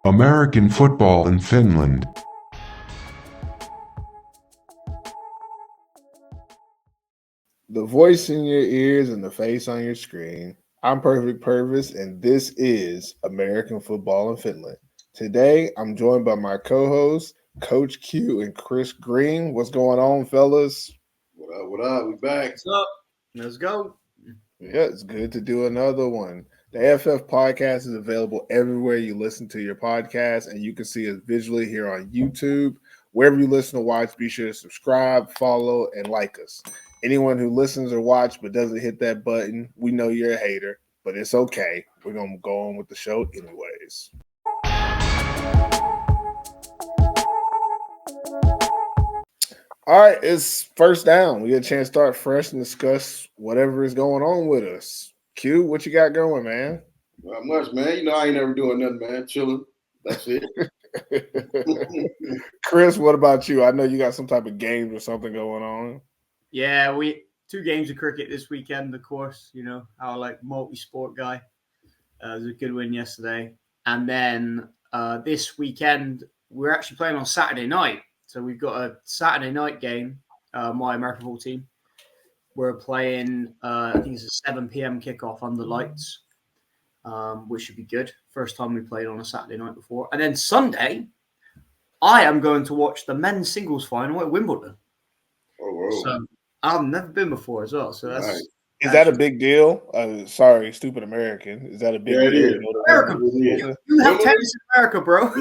American football in Finland. The voice in your ears and the face on your screen. I'm Perfect Pervis, and this is American Football in Finland. Today, I'm joined by my co-hosts, Coach Q and Chris Green. What's going on, fellas? What up? What up? We back. What's up? Let's go. Yeah, it's good to do another one. The AFF podcast is available everywhere you listen to your podcast, and you can see us visually here on YouTube. Wherever you listen to watch, be sure to subscribe, follow, and like us. Anyone who listens or watch but doesn't hit that button, we know you're a hater, but it's okay. We're going to go on with the show anyways. All right, it's first down. We get a chance to start fresh and discuss whatever is going on with us. Q, what you got going, man? Not much, man. You know I ain't never doing nothing, man. Chilling. That's it. Chris, what about you? I know you got some type of games or something going on. Yeah, we 2 games of cricket this weekend, of course. You know, our multi-sport guy. It was a good win yesterday. And then this weekend, we're actually playing on Saturday night. So we've got a Saturday night game, my American football team. We're playing, I think it's a 7 p.m. kickoff under lights, which should be good. First time we played on a Saturday night before. And then Sunday, I am going to watch the men's singles final at Wimbledon. Oh, whoa. So I've never been before as well. So that's Right. Is that a big deal? Sorry, stupid American. Is that a big Yeah, it deal? is. America. Yeah. You have tennis in America, bro.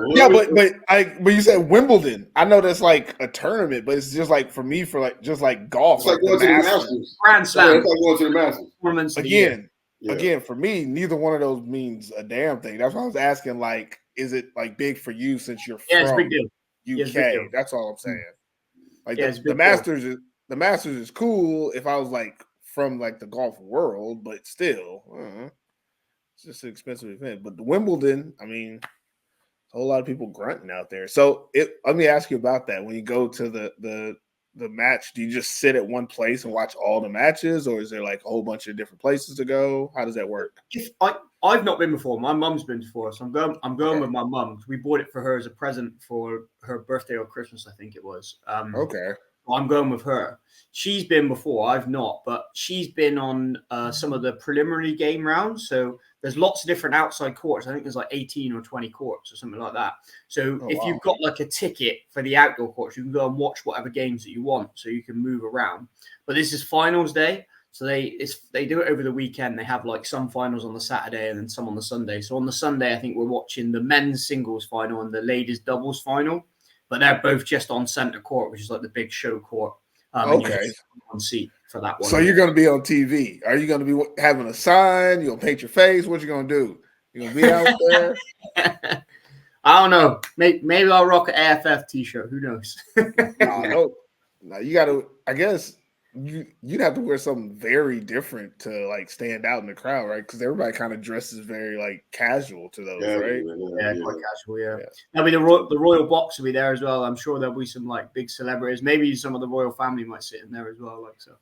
Yeah, but you said Wimbledon. I know that's like a tournament, but it's just like for me, for like just like golf. It's like going to the Masters. Grand Yeah, Slam. it's like going to the Masters. Again, for me, neither one of those means a damn thing. That's why I was asking, like, is it like big for you since you're it's a from big deal. UK? It's a big deal. That's all I'm saying. Like it's a the big Masters is cool if I was like from like the golf world, but still, it's just an expensive event. But the Wimbledon, I mean, a whole lot of people grunting out there. So let me ask you about that. When you go to the match, do you just sit at one place and watch all the matches, or is there like a whole bunch of different places to go? How does that work? I've not been before. My mum's been before, so I'm going with my mum. We bought it for her as a present for her birthday or Christmas, I think it was. Okay. I'm going with her. She's been before. I've not, but she's been on some of the preliminary game rounds. So there's lots of different outside courts. I think there's like 18 or 20 courts or something like that. So if you've got like a ticket for the outdoor courts, you can go and watch whatever games that you want. So you can move around. But this is finals day. So they do it over the weekend. They have like some finals on the Saturday and then some on the Sunday. So on the Sunday, I think we're watching the men's singles final and the ladies doubles final. But they're both just on center court, which is like the big show court. Okay. On seat for that one. So you're going to be on TV. Are you going to be having a sign? You going to paint your face? What you going to do? You going to be out there? I don't know. Maybe I'll rock an AFF t-shirt. Who knows? No, you got to. I guess you'd have to wear something very different to like stand out in the crowd, right? Because everybody kind of dresses very like casual to those, right? Yeah, quite casual. Yeah. I mean, the royal box will be there as well. I'm sure there'll be some like big celebrities. Maybe some of the royal family might sit in there as well. Like so.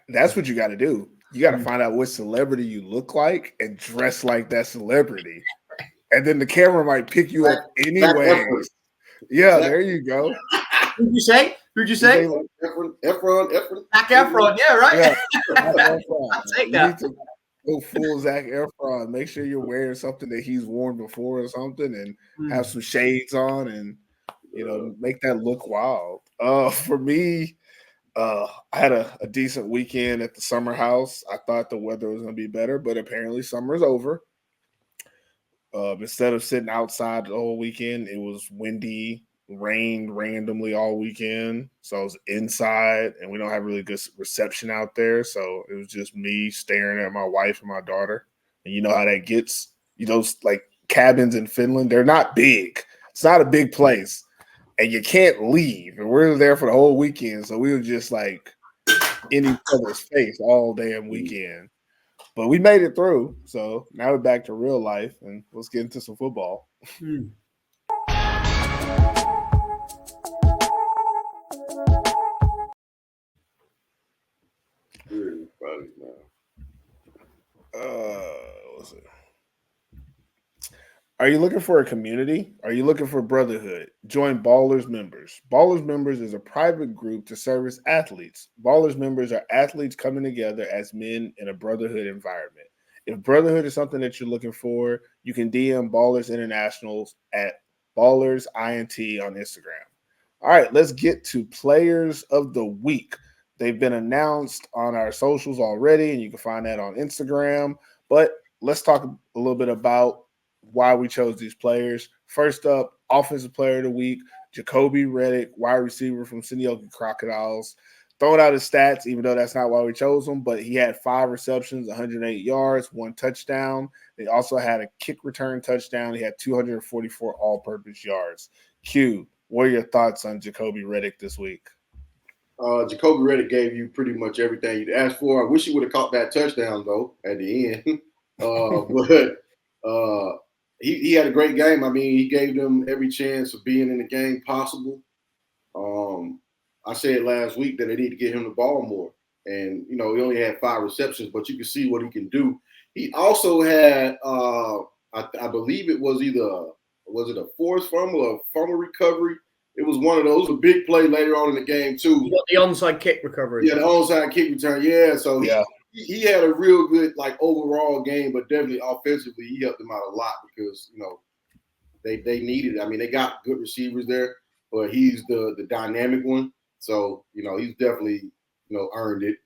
That's what you got to do. You got to find out what celebrity you look like and dress like that celebrity, and then the camera might pick you up anyway. Yeah, there you go. Who'd you say? Efron. Zac Efron. Yeah, right. Yeah. I'll take that. You need to go full Zac Efron. Make sure you're wearing something that he's worn before or something, and have some shades on, and make that look wild. For me, I had a decent weekend at the summer house. I thought the weather was going to be better, but apparently summer's over. Instead of sitting outside the whole weekend, it was windy, rained randomly all weekend. So I was inside, and we don't have really good reception out there. So it was just me staring at my wife and my daughter. And you know how that gets. Those like cabins in Finland, they're not big. It's not a big place. And you can't leave. And we're there for the whole weekend. So we were just like in each other's face all damn weekend. But we made it through. So now we're back to real life, and let's get into some football. What's it? Are you looking for a community? Are you looking for brotherhood? Join Ballers Members. Ballers Members is a private group to service athletes. Ballers Members are athletes coming together as men in a brotherhood environment. If brotherhood is something that you're looking for, you can DM Ballers Internationals at Ballers INT on Instagram. All right, let's get to players of the week. They've been announced on our socials already, and you can find that on Instagram. But let's talk a little bit about why we chose these players. First up, offensive player of the week, Jacoby Reddick, wide receiver from Senioka Crocodiles. Throwing out his stats, even though that's not why we chose him, but he had 5 receptions, 108 yards, 1 touchdown. They also had a kick return touchdown. He had 244 all-purpose yards. Q, what are your thoughts on Jacoby Reddick this week? Jacoby Reddick gave you pretty much everything you'd asked for. I wish he would have caught that touchdown, though, at the end. But he had a great game. I mean, he gave them every chance of being in the game possible. I said last week that they need to get him the ball more. And, he only had 5 receptions, but you can see what he can do. He also had, I believe it was a forced fumble or fumble recovery? It was one of those, a big play later on in the game, too. You got the onside kick recovery. Yeah, the onside kick return. Yeah, so he had a real good, overall game, but definitely offensively, he helped them out a lot because, they needed it. I mean, they got good receivers there, but he's the dynamic one. So, he's definitely, earned it.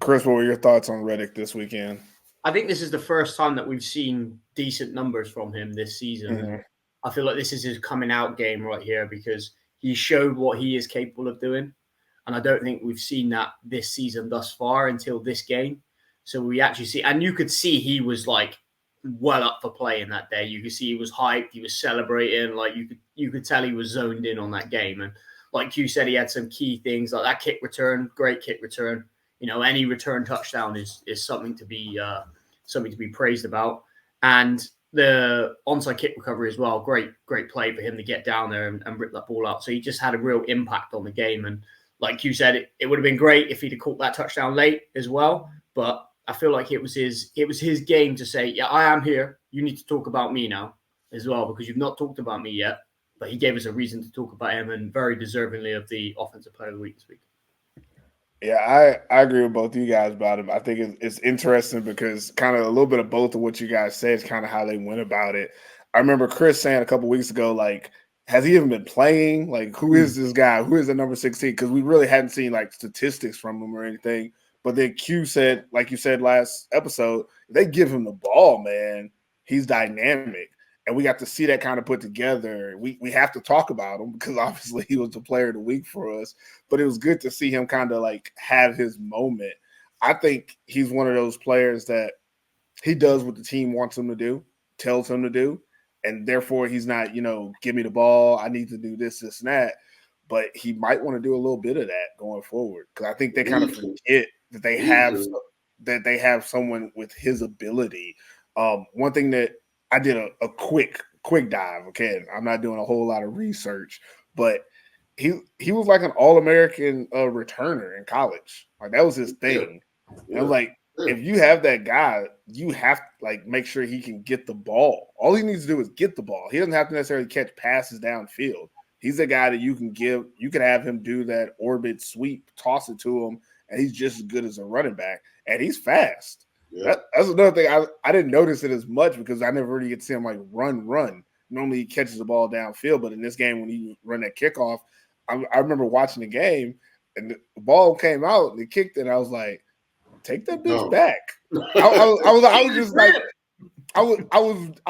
Chris, what were your thoughts on Reddick this weekend? I think this is the first time that we've seen decent numbers from him this season. Mm-hmm. I feel like this is his coming out game right here because he showed what he is capable of doing. And I don't think we've seen that this season thus far until this game. So we actually see, and you could see he was well up for playing that day. You could see he was hyped, he was celebrating, you could tell he was zoned in on that game. And like you said, he had some key things like that kick return, great kick return. Any return touchdown is something to be praised about. And the onside kick recovery as well, great play for him to get down there and rip that ball out. So he just had a real impact on the game. And like you said, it would have been great if he'd have caught that touchdown late as well. But I feel like it was his game to say, yeah, I am here. You need to talk about me now as well because you've not talked about me yet. But he gave us a reason to talk about him and very deservingly of the offensive player of the week this week. Yeah, I agree with both of you guys about him. I think it's interesting because kind of a little bit of both of what you guys said is kind of how they went about it. I remember Chris saying a couple weeks ago, has he even been playing? Who is this guy? Who is the number 16? Because we really hadn't seen statistics from him or anything. But then Q said, like you said last episode, if they give him the ball, man, he's dynamic. And we got to see that kind of put together. We have to talk about him because obviously he was the player of the week for us. But it was good to see him kind of have his moment. I think he's one of those players that he does what the team wants him to do, tells him to do. And therefore he's not, give me the ball. I need to do this, and that. But he might want to do a little bit of that going forward because I think they kind of forget that they have someone with his ability. One thing that I did a quick dive. Okay, I'm not doing a whole lot of research, but he was like an All-American returner in college. That was his thing. Yeah. And if you have that guy, you have to make sure he can get the ball. All he needs to do is get the ball. He doesn't have to necessarily catch passes downfield. He's a guy that you can have him do that orbit sweep, toss it to him, and he's just as good as a running back. And he's fast. Yeah. That's another thing. I didn't notice it as much because I never really get to see him run. Normally he catches the ball downfield, but in this game when he run that kickoff, I remember watching the game and the ball came out and he kicked it. And I was like, take that bitch back. I was just I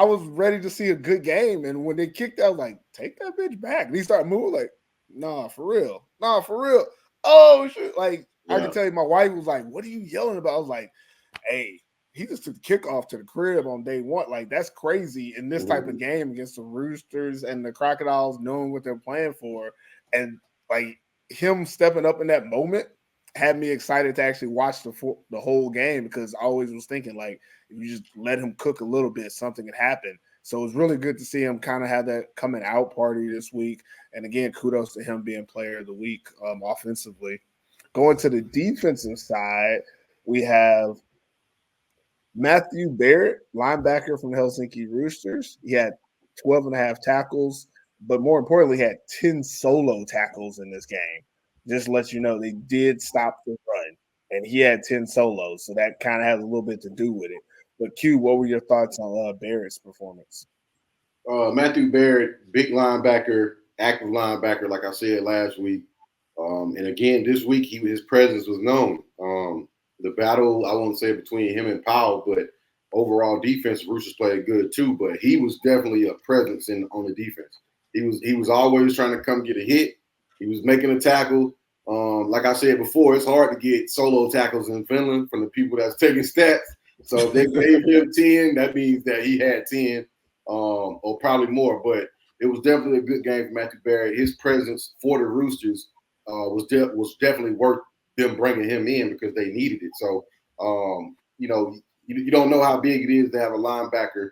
was ready to see a good game, and when they kicked out, I was like, take that bitch back. And he started moving nah, for real. Oh shit! I can tell you, my wife was like, "What are you yelling about?" I was like, "Hey, he just took the kickoff to the crib on day one. That's crazy in this type of game against the Roosters and the Crocodiles, knowing what they're playing for, and him stepping up in that moment." Had me excited to actually watch the whole game because I always was thinking if you just let him cook a little bit, something could happen. So it was really good to see him kind of have that coming out party this week. And again, kudos to him being player of the week offensively. Going to the defensive side, we have Matthew Barrett, linebacker from the Helsinki Roosters, he had 12 and a half tackles, but more importantly, he had 10 solo tackles in this game. Just to let you know, they did stop the run, and he had 10 solos, so that kind of has a little bit to do with it. But Q, what were your thoughts on Barrett's performance? Matthew Barrett, big linebacker, active linebacker, like I said last week. And again, this week, his presence was known. The battle, I won't say between him and Powell, but overall defense, Roosters played good too. But he was definitely a presence on the defense. He was always trying to come get a hit. He was making a tackle. Like I said before, it's hard to get solo tackles in Finland from the people that's taking stats. So if they gave him 10, that means that he had 10 or probably more. But it was definitely a good game for Matthew Barrett. His presence for the Roosters was definitely worth them bringing him in because they needed it. So, you don't know how big it is to have a linebacker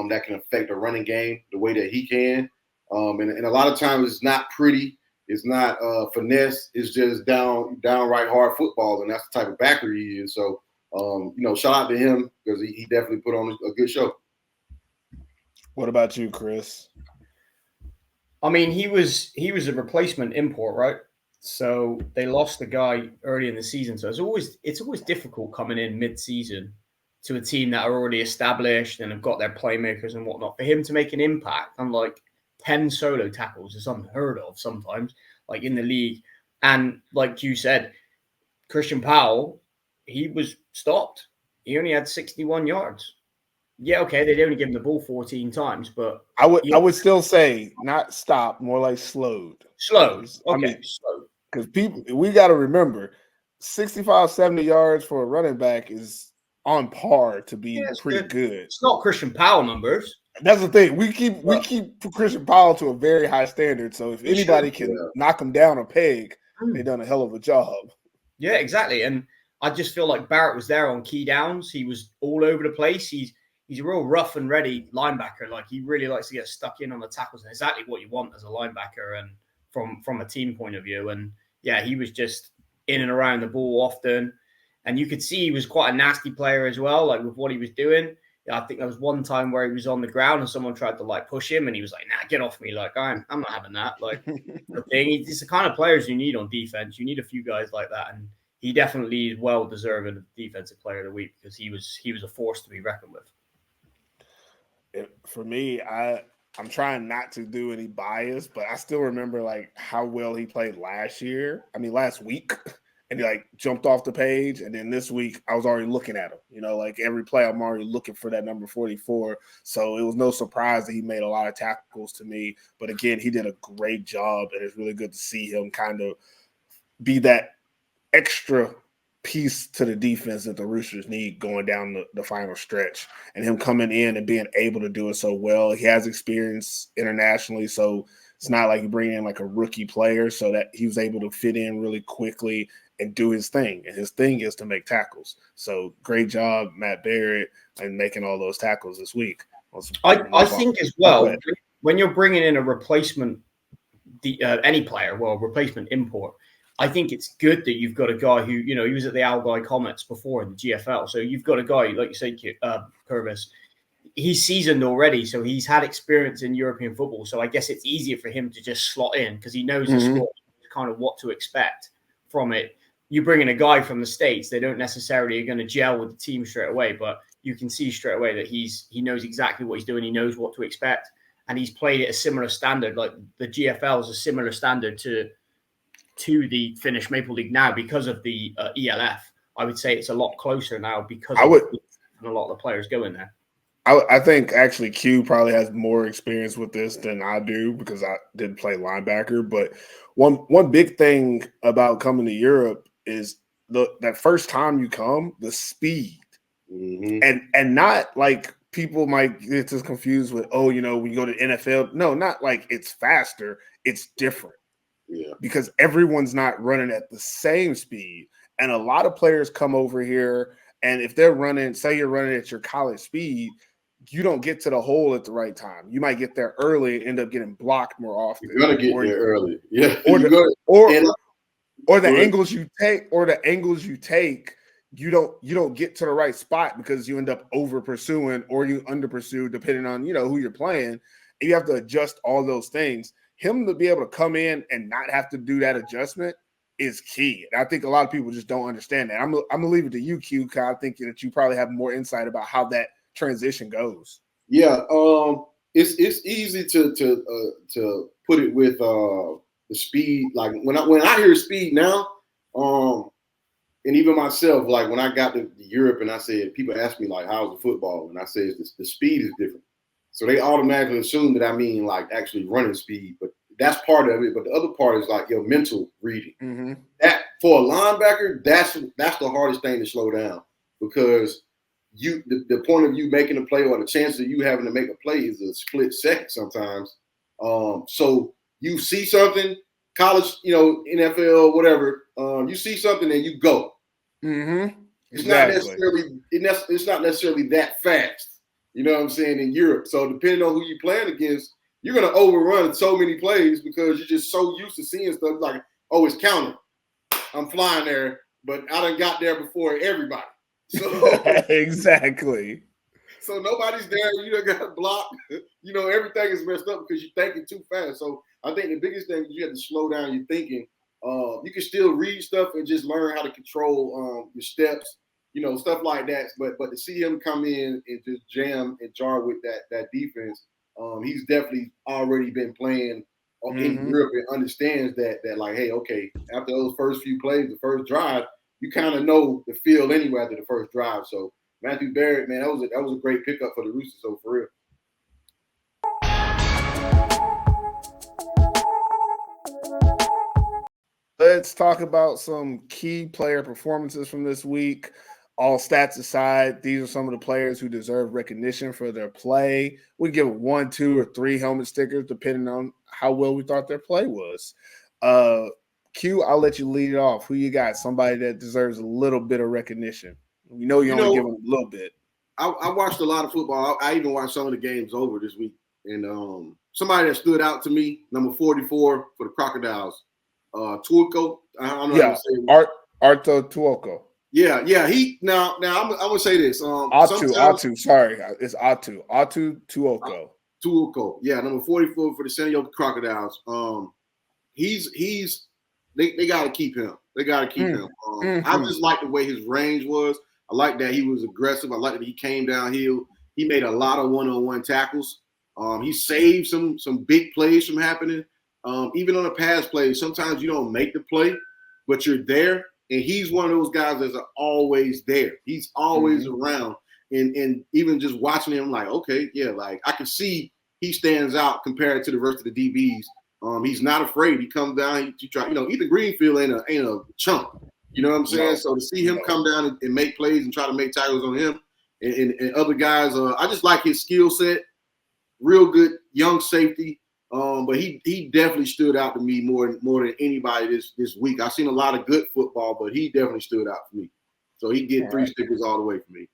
that can affect a running game the way that he can. And a lot of times it's not pretty. It's not finesse. It's just downright hard football, and that's the type of backer he is. So, shout out to him because he definitely put on a good show. What about you, Chris? I mean, he was a replacement import, right? So they lost the guy early in the season. So it's always difficult coming in mid-season to a team that are already established and have got their playmakers and whatnot. For him to make an impact on like 10 solo tackles is unheard of sometimes, like in the league. And like you said, Christian Powell, he was stopped. He only had 61 yards. Yeah, okay, they'd only give him the ball 14 times, but I would still say not stopped, more like slowed. Slowed. Okay, I mean, slowed. Because we got to remember, 65, 70 yards for a running back is on par to be pretty good. It's not Christian Powell numbers. That's the thing. We keep Christian Powell to a very high standard. So if anybody can knock him down a peg, they've done a hell of a job. Yeah, exactly. And I just feel like Barrett was there on key downs. He was all over the place. He's a real rough and ready linebacker. Like he really likes to get stuck in on the tackles, and exactly what you want as a linebacker and from a team point of view. And yeah, he was just in and around the ball often. And you could see he was quite a nasty player as well, like with what he was doing. I think there was one time where he was on the ground and someone tried to like push him and he was like, nah, get off me. Like, I'm not having that. Like the thing, he's the kind of players you need on defense. You need a few guys like that. And he definitely is well deserving of defensive player of the week because he was a force to be reckoned with. For me, I'm trying not to do any bias, but I still remember like how well he played last week. And he like jumped off the page. And then this week I was already looking at him, like every play I'm already looking for that number 44. So it was no surprise that he made a lot of tackles to me. But again, he did a great job. And it's really good to see him kind of be that extra piece to the defense that the Roosters need going down the final stretch. And him coming in and being able to do it so well. He has experience internationally. So it's not like you bring in like a rookie player, so that he was able to fit in really quickly and do his thing. And his thing is to make tackles. So great job, Matt Barrett, and making all those tackles this week. I think as well, when you're bringing in a replacement, any player, replacement import, I think it's good that you've got a guy who, he was at the Algai Comets before in the GFL. So you've got a guy, like you say, Pervis, he's seasoned already. So he's had experience in European football. So I guess it's easier for him to just slot in because he knows the score, kind of what to expect from it. You bring in a guy from the States, they don't necessarily are going to gel with the team straight away, but you can see straight away that he knows exactly what he's doing. He knows what to expect. And he's played at a similar standard. Like the GFL is a similar standard to the Finnish Maple League now because of the ELF. I would say it's a lot closer now because and a lot of the players go in there. I think actually Q probably has more experience with this than I do because I did play linebacker. But one big thing about coming to Europe is that first time you come, the speed. And not like people might get just confused with, when you go to NFL. No, not like it's faster. It's different. Yeah. Because everyone's not running at the same speed. And a lot of players come over here, and if they're running, say you're running at your college speed, you don't get to the hole at the right time. You might get there early and end up getting blocked more often. You're gonna get there early. Yeah. Or the angles you take, you don't get to the right spot because you end up over pursuing or you under pursue depending on who you're playing. And you have to adjust all those things. Him to be able to come in and not have to do that adjustment is key. And I think a lot of people just don't understand that. I'm gonna leave it to you, Q, because I think that you probably have more insight about how that transition goes. Yeah, it's easy to put it with the speed. Like when I hear speed now, and even myself, like when I got to Europe and I said, people ask me like, how's the football? And I say the speed is different. So they automatically assume that I mean like actually running speed, but that's part of it. But the other part is like your mental reading. Mm-hmm. That for a linebacker, that's the hardest thing to slow down, because the point of you making a play or the chance of you having to make a play is a split second sometimes. So you see something, college, NFL, whatever, you see something and you go. Mm-hmm. Exactly. It's not necessarily that fast. You know what I'm saying, in Europe. So depending on who you're playing against, you're going to overrun so many plays because you're just so used to seeing stuff like, oh, it's counting. I'm flying there, but I done got there before everybody. So exactly. So nobody's there. You done got blocked. Everything is messed up because you're thinking too fast. So I think the biggest thing is you have to slow down your thinking. You can still read stuff and just learn how to control your steps, stuff like that. But to see him come in and just jam and jar with that defense, he's definitely already been playing in Europe and understands that like, hey, okay, after those first few plays, the first drive, you kind of know the feel anyway after the first drive. So Matthew Barrett, man, that was a great pickup for the Roosters. So for real. Let's talk about some key player performances from this week. All stats aside, these are some of the players who deserve recognition for their play. We give 1, 2, or 3 helmet stickers depending on how well we thought their play was. Q, I'll let you lead it off. Who you got? Somebody that deserves a little bit of recognition. We know you only give them a little bit. I watched a lot of football. I even watched some of the games over this week. And somebody that stood out to me, number 44 for the Crocodiles, Tuoko. I don't know how to say it. Arto Tuoko. Yeah. Now I'm gonna say this. Atu. Sorry, it's Atu. Atu Tuoko. Tuoko. Yeah, number 44 for the San Diego Crocodiles. They got to keep him. They got to keep him. I just like the way his range was. I like that he was aggressive. I like that he came downhill. He made a lot of one-on-one tackles. He saved some big plays from happening. Even on a pass play, sometimes you don't make the play, but you're there. And he's one of those guys that's always there. He's always around. And even just watching him, like, okay, yeah, like I can see he stands out compared to the rest of the DBs. He's not afraid. He comes down. He try. Ethan Greenfield ain't a chump. You know what I'm saying? So to see him come down and make plays and try to make tackles on him and other guys, I just like his skill set. Real good young safety. But he definitely stood out to me more than anybody this week. I've seen a lot of good football, but he definitely stood out for me. So he get 3 stickers all the way for me.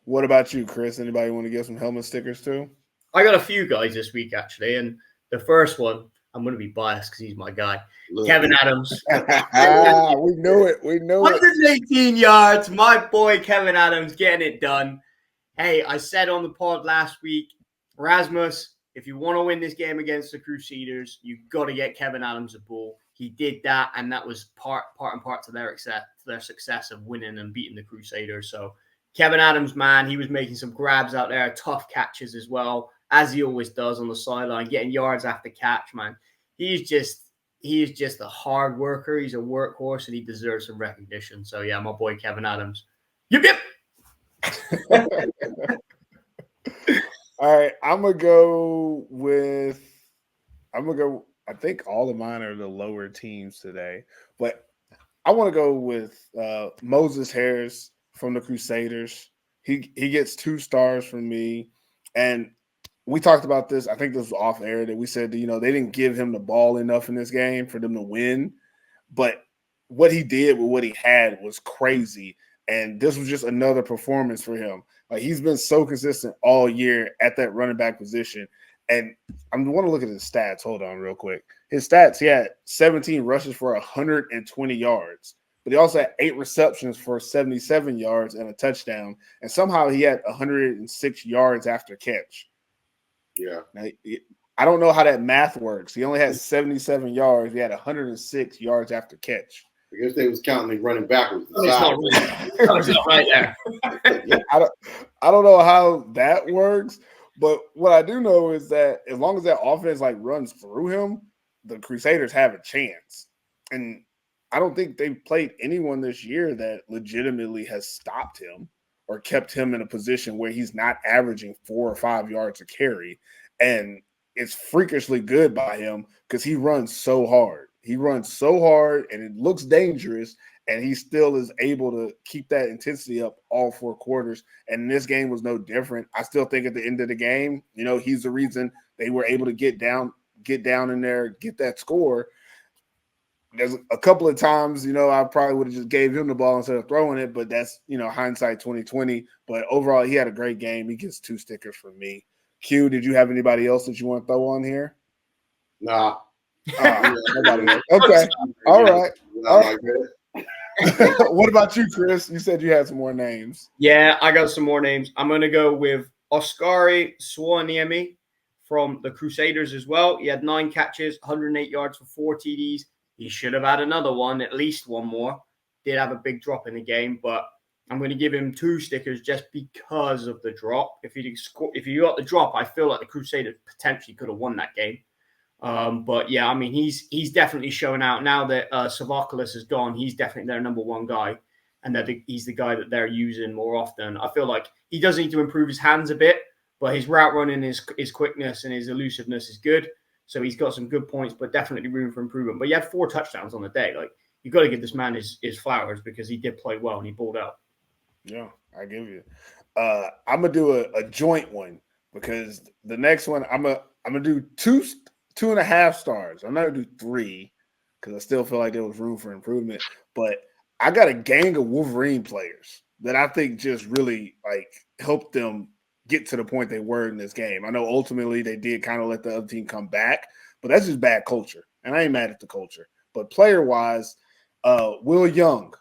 What about you, Chris? Anybody want to get some helmet stickers too? I got a few guys this week actually, and the first one, I'm going to be biased because he's my guy. Kevin Adams. We knew it. 118 yards. My boy Kevin Adams getting it done. Hey, I said on the pod last week, Rasmus, if you want to win this game against the Crusaders, you've got to get Kevin Adams a ball. He did that, and that was part and part to their success of winning and beating the Crusaders. So Kevin Adams, man, he was making some grabs out there, tough catches as well, as he always does on the sideline, getting yards after catch, man. He is just a hard worker. He's a workhorse, and he deserves some recognition. So, yeah, my boy Kevin Adams. Yep. All right, I'm going to go I think all of mine are the lower teams today, but I want to go with Moses Harris from the Crusaders. He gets 2 stars from me, and we talked about this. I think this was off air that we said that, they didn't give him the ball enough in this game for them to win. But what he did with what he had was crazy. And this was just another performance for him. Like, he's been so consistent all year at that running back position. And I want to look at his stats. Hold on real quick. His stats, he had 17 rushes for 120 yards. but he also had 8 receptions for 77 yards and a touchdown. And somehow he had 106 yards after catch. Yeah. Now, I don't know how that math works. He only had 77 yards. He had 106 yards after catch. I guess they was counting him running backwards. It's not really. It's not right there. I don't know how that works, but what I do know is that as long as that offense like runs through him, the Crusaders have a chance. And I don't think they've played anyone this year that legitimately has stopped him or kept him in a position where he's not averaging 4 or 5 yards a carry. And it's freakishly good by him because he runs so hard. He runs so hard and it looks dangerous, and he still is able to keep that intensity up all 4 quarters. And this game was no different. I still think at the end of the game, he's the reason they were able to get down in there, get that score. There's a couple of times, I probably would have just gave him the ball instead of throwing it, but that's, hindsight 2020. But overall, he had a great game. He gets 2 stickers from me. Q, did you have anybody else that you want to throw on here? Nah. Nobody else. Okay. All right. What about you, Chris? You said you had some more names. Yeah, I got some more names. I'm going to go with Oskari Suoniemi from the Crusaders as well. He had 9 catches, 108 yards for 4 TDs. He should have had another one, at least one more. Did have a big drop in the game, but I'm going to give him 2 stickers just because of the drop. If you got the drop, I feel like the Crusaders potentially could have won that game. But yeah, I mean, he's definitely showing out now that Savakoulis is gone. He's definitely their number 1 guy, and that he's the guy that they're using more often. I feel like he does need to improve his hands a bit, but his route running, his quickness and his elusiveness is good. So he's got some good points, but definitely room for improvement. But he had 4 touchdowns on the day. Like, you've got to give this man his flowers because he did play well and he balled out. Yeah, I give you. I'm gonna do a joint one because the next one I'm gonna do 2.5 stars. I'm not gonna do 3 because I still feel like there was room for improvement. But I got a gang of Wolverine players that I think just really helped them get to the point they were in this game. I know ultimately they did kind of let the other team come back, but that's just bad culture. And I ain't mad at the culture. But player-wise, Will Young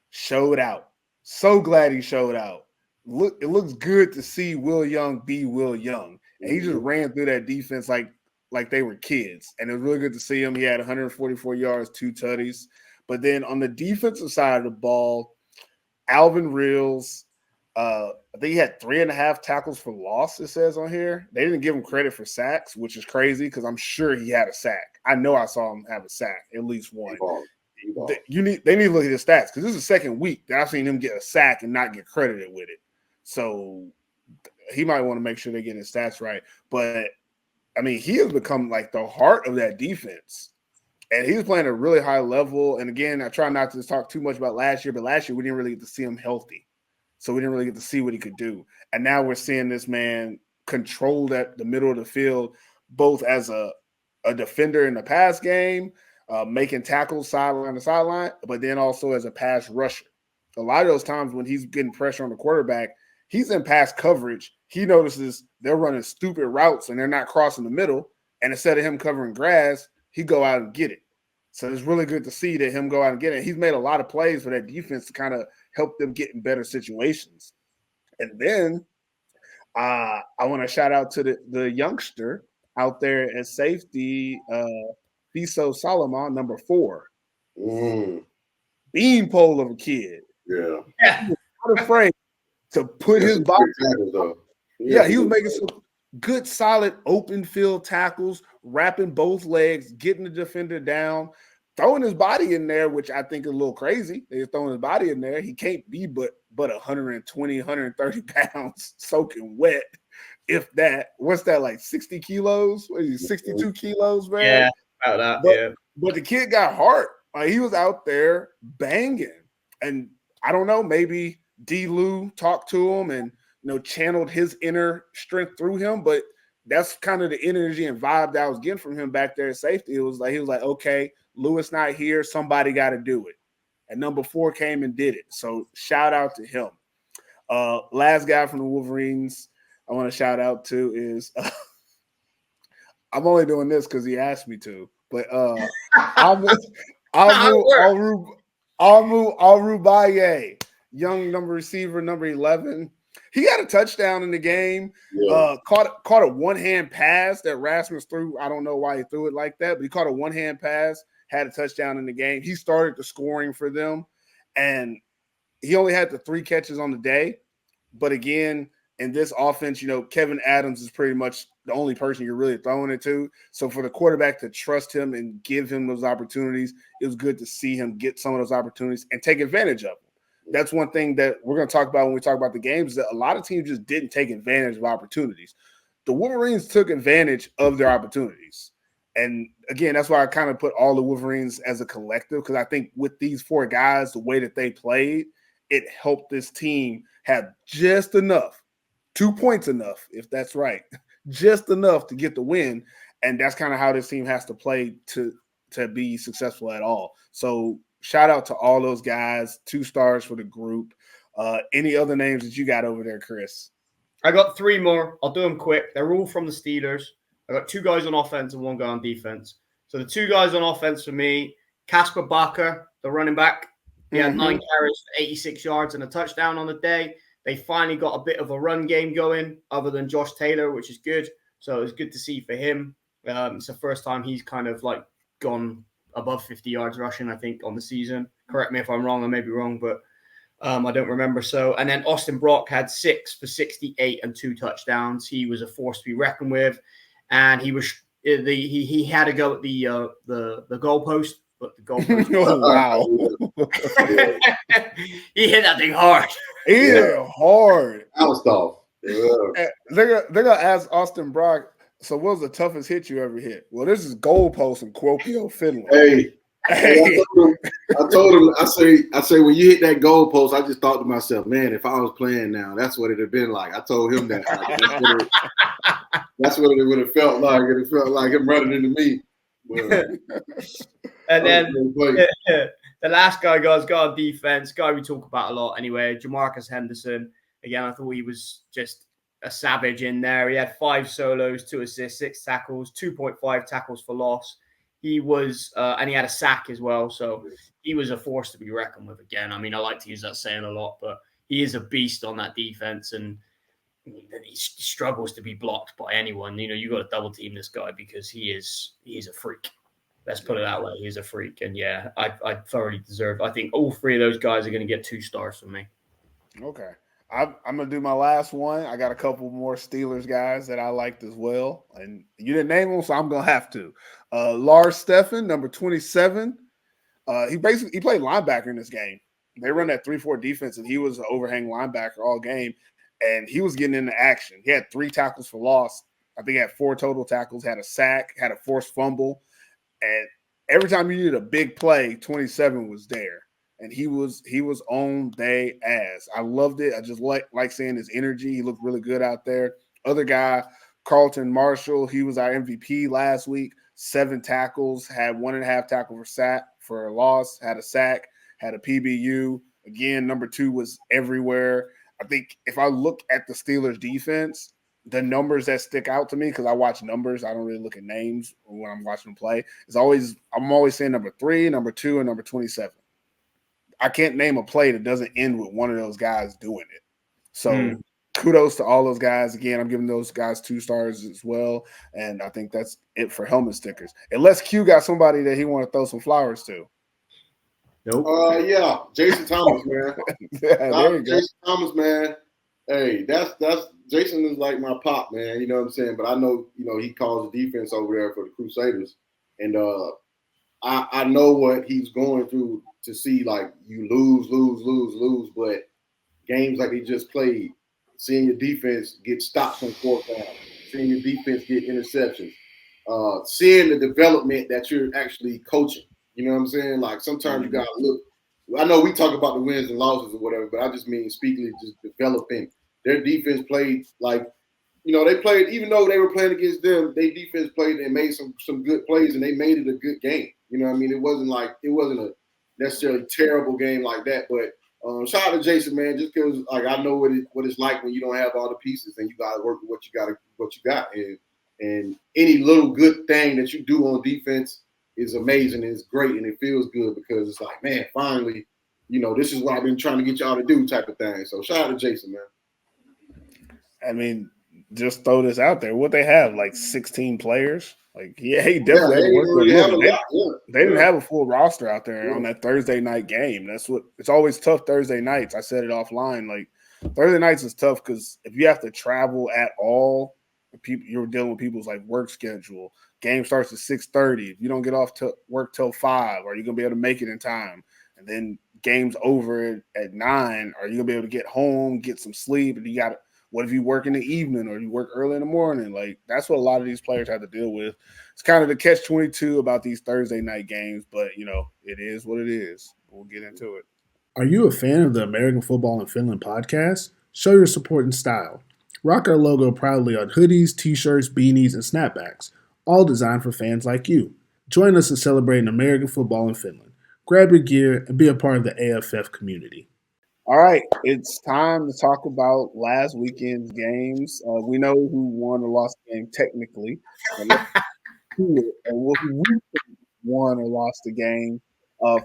showed out. So glad he showed out. It looks good to see Will Young be Will Young. And he just ran through that defense like they were kids. And it was really good to see him. He had 144 yards, 2 tutties. But then on the defensive side of the ball, Alvin Reels, I think he had 3.5 tackles for loss, it says on here. They didn't give him credit for sacks, which is crazy because I'm sure he had a sack. I know I saw him have a sack, at least one. They need to look at his stats because this is the second week that I've seen him get a sack and not get credited with it. So he might want to make sure they get his stats right. But, I mean, he has become like the heart of that defense. And he's playing at a really high level. And, again, I try not to talk too much about last year, but last year we didn't really get to see him healthy. So we didn't really get to see what he could do. And now we're seeing this man control the middle of the field, both as a defender in the pass game, making tackles sideline to sideline, but then also as a pass rusher. A lot of those times when he's getting pressure on the quarterback, he's in pass coverage. He notices they're running stupid routes and they're not crossing the middle. And instead of him covering grass, he go out and get it. So it's really good to see that him go out and get it. He's made a lot of plays for that defense to kind of help them get in better situations. And then I want to shout out to the youngster out there at safety, Fiso Solomon, number 4. Beanpole of a kid. Yeah. Not afraid to put his body. Yeah, he was making some good, solid open field tackles, wrapping both legs, getting the defender down, throwing his body in there, which I think is a little crazy. They're throwing his body in there. He can't be but 120, 130 pounds soaking wet, if that. What's that, like 60 kilos? What is he, 62 kilos, man? Yeah, about that, But the kid got heart. Like, he was out there banging. And I don't know, maybe D. Lou talked to him and channeled his inner strength through him, but that's kind of the energy and vibe that I was getting from him back there at safety. It was like he was like, okay, Lewis not here, somebody got to do it. And number 4 came and did it. So shout out to him. Last guy from the Wolverines I want to shout out to is I'm only doing this because he asked me to, but Arubaye, young receiver, number 11. He had a touchdown in the game. Yeah. Caught a one-hand pass that Rasmus threw. I don't know why he threw it like that, but he caught a one-hand pass, had a touchdown in the game. He started the scoring for them, and he only had the 3 catches on the day. But again, in this offense, Kevin Adams is pretty much the only person you're really throwing it to. So for the quarterback to trust him and give him those opportunities, it was good to see him get some of those opportunities and take advantage of them. That's one thing that we're going to talk about when we talk about the games, that a lot of teams just didn't take advantage of opportunities. The Wolverines took advantage of their opportunities. And again, that's why I kind of put all the Wolverines as a collective, because I think with these 4 guys, the way that they played, it helped this team have just enough, 2 points enough, if that's right, just enough to get the win. And that's kind of how this team has to play to be successful at all. So shout out to all those guys, 2 stars for the group. Any other names that you got over there, Chris? I got 3 more. I'll do them quick. They're all from the Steelers. I got 2 guys on offense and 1 guy on defense. So the 2 guys on offense for me, Casper Bakker, the running back. He had 9 carries for 86 yards and a touchdown on the day. They finally got a bit of a run game going other than Josh Taylor, which is good. So it was good to see for him. It's the first time he's kind of like gone above 50 yards rushing, I think, on the season. Correct me if I'm wrong. I may be wrong, but I don't remember. So, and then Austin Brock had 6 for 68 and 2 touchdowns. He was a force to be reckoned with, and he had to go at the goalpost. But the goalpost. Oh, wow. He hit that thing hard. He hit it hard. Bounced off. Yeah. They're gonna ask Austin Brock, so what was the toughest hit you ever hit? Well, this is goalpost in Kuopio, Finland. Hey. I told him, I say, when you hit that goalpost, I just thought to myself, man, if I was playing now, that's what it'd have been like. I told him that. Like, that's what it would have felt like. It felt like him running into me. And then the last guy, guys, got on defense, guy we talk about a lot anyway, Jamarcus Henderson. Again, I thought he was just a savage in there. He had 5 solos, 2 assists, 6 tackles, 2.5 tackles for loss. He was, and he had a sack as well. So he was a force to be reckoned with again. I mean, I like to use that saying a lot, but he is a beast on that defense, and he struggles to be blocked by anyone. You got to double team this guy because he's a freak. Let's put it that way. He's a freak. And yeah, I thoroughly deserve. I think all 3 of those guys are going to get 2 stars from me. Okay. I'm going to do my last one. I got a couple more Steelers guys that I liked as well. And you didn't name them, so I'm going to have to. Lars Steffen, number 27. He played linebacker in this game. They run that 3-4 defense, and he was an overhang linebacker all game. And he was getting into action. He had 3 tackles for loss. I think he had 4 total tackles, had a sack, had a forced fumble. And every time you needed a big play, 27 was there. And he was on they ass. I loved it. I just like seeing his energy. He looked really good out there. Other guy, Carlton Marshall, he was our MVP last week. 7 tackles, had 1.5 tackle for a loss, had a sack, had a PBU. Again, number 2 was everywhere. I think if I look at the Steelers defense, the numbers that stick out to me, because I watch numbers, I don't really look at names when I'm watching them play, I'm always saying number 3, number 2, and number 27. I can't name a play that doesn't end with one of those guys doing it. So kudos to all those guys. Again, I'm giving those guys 2 stars as well. And I think that's it for helmet stickers. Unless Q got somebody that he want to throw some flowers to. Nope. Yeah, Jason Thomas, man. Jason Thomas, man. Hey, that's Jason is like my pop, man. You know what I'm saying? But I know, he calls the defense over there for the Crusaders. And I know what he's going through to see, like, you lose. But games like he just played, seeing your defense get stops on 4th down, seeing your defense get interceptions, seeing the development that you're actually coaching. You know what I'm saying? Like, sometimes you got to look. I know we talk about the wins and losses or whatever, but I just mean speaking of just developing. Their defense played like, they played, even though they were playing against them, their defense played and made some good plays, and they made it a good game. You know what I mean? It wasn't a necessarily terrible game like that, but shout out to Jason, man, just because, like, I know what it's like when you don't have all the pieces and you got to work with what you got. And any little good thing that you do on defense, is amazing and it's great and it feels good because it's like, man, finally, this is what I've been trying to get y'all to do type of thing. So shout out to Jason, man. I mean, just throw this out there. What they have, like 16 players? Like, he definitely had to work with them. They didn't have a full roster out there on that Thursday night game. That's what it's always tough Thursday nights. I said it offline. Like, Thursday nights is tough because if you have to travel at all, you're dealing with people's like work schedule. Game starts at 6:30. If you don't get off to work till 5, are you gonna be able to make it in time? And then game's over at 9. Are you gonna be able to get home, get some sleep? And what if you work in the evening or you work early in the morning? Like, that's what a lot of these players have to deal with. It's kind of the catch-22 about these Thursday night games, but it is what it is. We'll get into it. Are you a fan of the American Football in Finland podcast? Show your support in style. Rock our logo proudly on hoodies, t-shirts, beanies, and snapbacks, all designed for fans like you. Join us in celebrating American football in Finland. Grab your gear and be a part of the AFF community. All right, it's time to talk about last weekend's games. We know who won or lost the game technically, and who won or lost the game.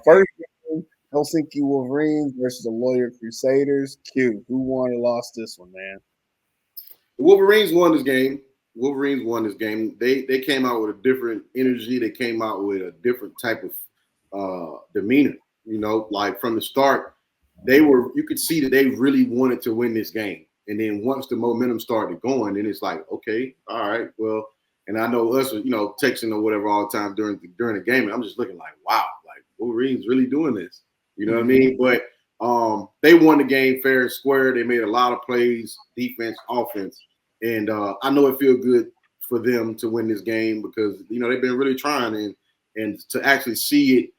First game, Helsinki Wolverines versus the Lawyer Crusaders. Q, who won or lost this one, man? The Wolverines won this game. They came out with a different energy. They came out with a different type of demeanor. Like from the start. You could see that they really wanted to win this game. And then once the momentum started going, then it's like, okay, all right, well, and I know us, texting or whatever all the time during the game. And I'm just looking like, wow, like Wolverines really doing this. You know what I mean? But they won the game fair and square. They made a lot of plays, defense, offense. And I know it feels good for them to win this game because, they've been really trying and to actually see it,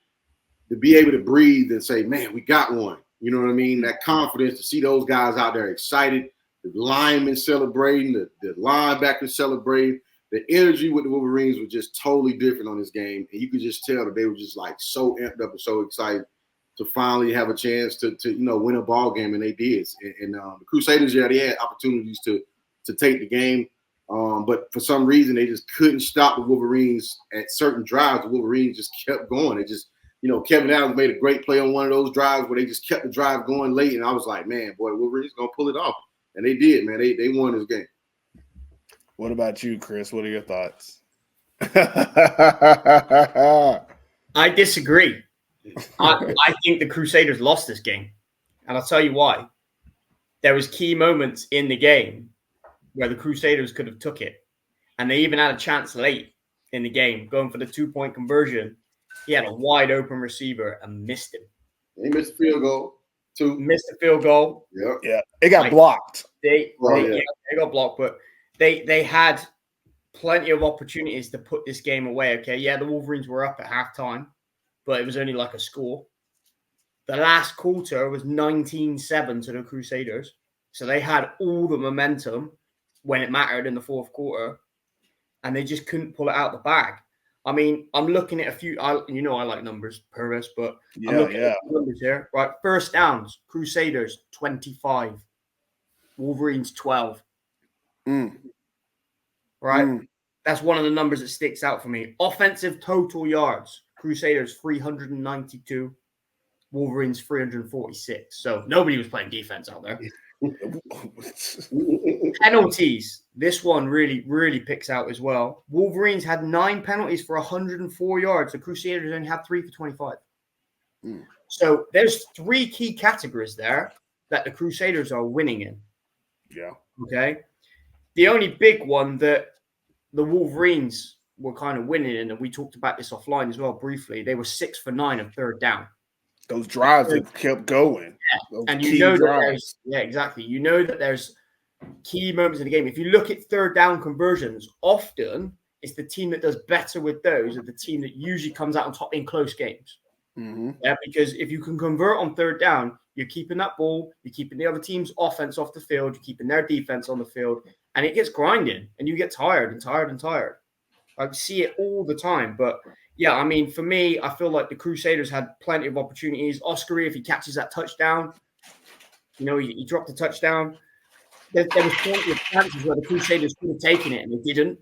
to be able to breathe and say, man, we got one. You know what I mean? That confidence to see those guys out there excited, the linemen celebrating, the linebackers celebrating. The energy with the Wolverines was just totally different on this game. And you could just tell that they were just like so amped up and so excited to finally have a chance to win a ball game. And they did. And the Crusaders, they had opportunities to take the game. But for some reason, they just couldn't stop the Wolverines at certain drives. The Wolverines just kept going. It just, Kevin Adams made a great play on one of those drives where they just kept the drive going late. And I was like, man, boy, Wolverines going to pull it off. And they did, man. They won this game. What about you, Chris? What are your thoughts? I disagree. I think the Crusaders lost this game. And I'll tell you why. There was key moments in the game where the Crusaders could have took it. And they even had a chance late in the game, going for the 2-point conversion. He had a wide open receiver and missed him. He missed a field goal, too. Missed a field goal. Yeah. It got blocked. They got blocked, but they had plenty of opportunities to put this game away. Okay, yeah, the Wolverines were up at halftime, but it was only like a score. The last quarter was 19-7 to the Crusaders. So they had all the momentum when it mattered in the fourth quarter, and they just couldn't pull it out the bag. I mean, I'm looking at a few. I like numbers, Pervis, but I'm looking at numbers here. Right, first downs, Crusaders 25, Wolverines 12. Right, that's one of the numbers that sticks out for me. Offensive total yards, Crusaders 392, Wolverines 346. So nobody was playing defense out there. Penalties. This one really, really picks out as well. Wolverines had 9 penalties for 104 yards. The Crusaders only had 3 for 25. So there's 3 key categories there that the Crusaders are winning in. Yeah. Okay. The only big one that the Wolverines were kind of winning in, and we talked about this offline as well briefly, they were 6 for 9 of third down. Those drives that kept going. Yeah. And exactly. You know that there's key moments in the game. If you look at third down conversions, often it's the team that does better with those are the team that usually comes out on top in close games. Yeah, because if you can convert on third down, you're keeping that ball, you're keeping the other team's offense off the field, you're keeping their defense on the field, and it gets grinding, and you get tired and tired and tired. I see it all the time, but yeah, I mean, for me, I feel like the Crusaders had plenty of opportunities. Oscar, if he catches that touchdown, he dropped the touchdown. There was plenty of chances where the Crusaders could have taken it and they didn't.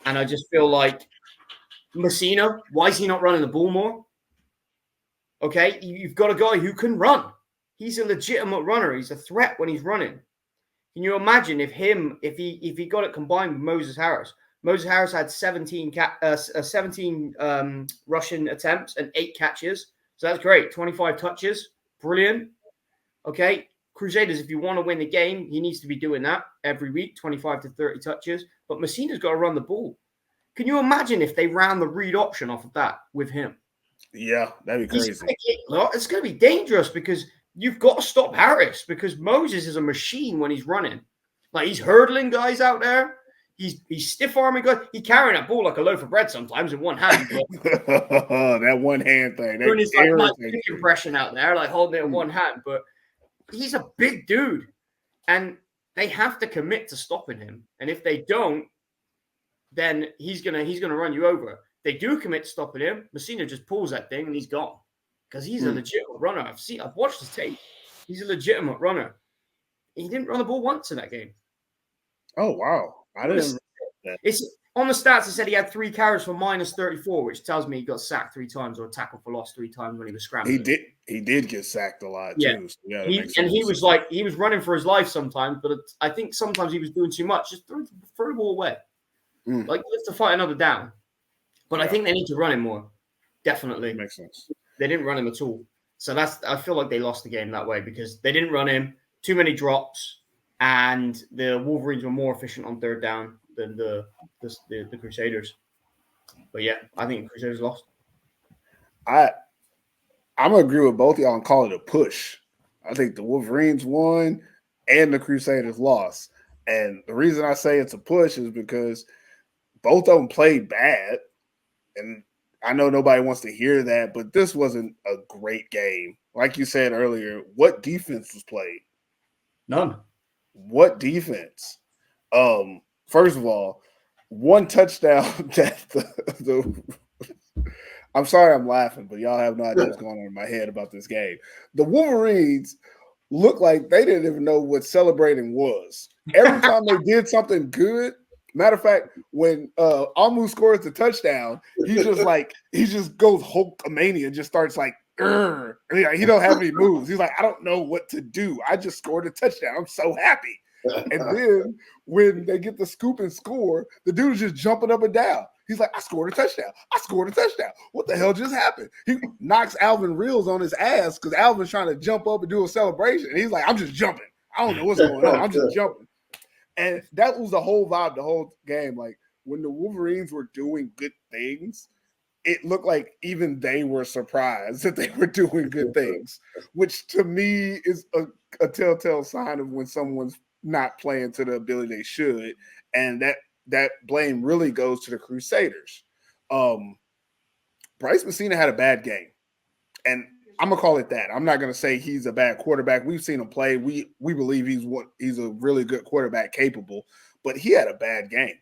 And I just feel like, Messina, why is he not running the ball more? Okay, you've got a guy who can run. He's a legitimate runner. He's a threat when he's running. Can you imagine if he got it combined with Moses Harris? Moses Harris had 17 rushing attempts and 8 catches. So that's great. 25 touches. Brilliant. Okay. Crusaders, if you want to win the game, he needs to be doing that every week, 25 to 30 touches. But Messina's got to run the ball. Can you imagine if they ran the read option off of that with him? Yeah, that'd be crazy. It's going to be dangerous because you've got to stop Harris because Moses is a machine when he's running. Like he's hurdling guys out there. He's stiff arming guys. He's carrying that ball like a loaf of bread sometimes in one hand. That one hand thing. Doing his like impression out there, like holding it in one hand. But he's a big dude, and they have to commit to stopping him. And if they don't, then he's gonna run you over. They do commit to stopping him. Messina just pulls that thing and he's gone because he's a legitimate runner. I've watched his tape. He's a legitimate runner. He didn't run the ball once in that game. Oh wow! I didn't. It's on the stats. It said he had 3 carries for -34, which tells me he got sacked 3 times or tackled for loss 3 times when he was scrambling. He did get sacked a lot too. So yeah, he was running for his life sometimes, but I think sometimes he was doing too much. Just throw the ball away. Like let's to fight another down. But I think they need to run him more. Definitely. Makes sense. They didn't run him at all. So I feel like they lost the game that way because they didn't run him, too many drops, and the Wolverines were more efficient on third down than the Crusaders. But yeah, I think the Crusaders lost. I'm gonna agree with both of y'all and call it a push. I think the Wolverines won and the Crusaders lost. And the reason I say it's a push is because both of them played bad. And I know nobody wants to hear that, but this wasn't a great game. Like you said earlier, what defense was played? None. What defense? First of all, one touchdown that I'm sorry I'm laughing, but y'all have no idea what's going on in my head about this game. The Wolverines looked like they didn't even know what celebrating was. Every time they did something good, matter of fact, when Amu scores the touchdown, he just goes Hulkamania and just starts like, he don't have any moves. He's like, I don't know what to do. I just scored a touchdown. I'm so happy. And then when they get the scoop and score, the dude is just jumping up and down. He's like, I scored a touchdown. I scored a touchdown. What the hell just happened? He knocks Alvin Reels on his ass because Alvin's trying to jump up and do a celebration. And he's like, I'm just jumping. I don't know what's going on. I'm just jumping. And that was the whole vibe, the whole game. Like when the Wolverines were doing good things, it looked like even they were surprised that they were doing good things, which to me is a telltale sign of when someone's not playing to the ability they should. And that blame really goes to the Crusaders. Bryce Messina had a bad game. And I'm gonna call it that. I'm not gonna say he's a bad quarterback. We've seen him play. We believe he's a really good quarterback, capable, but he had a bad game.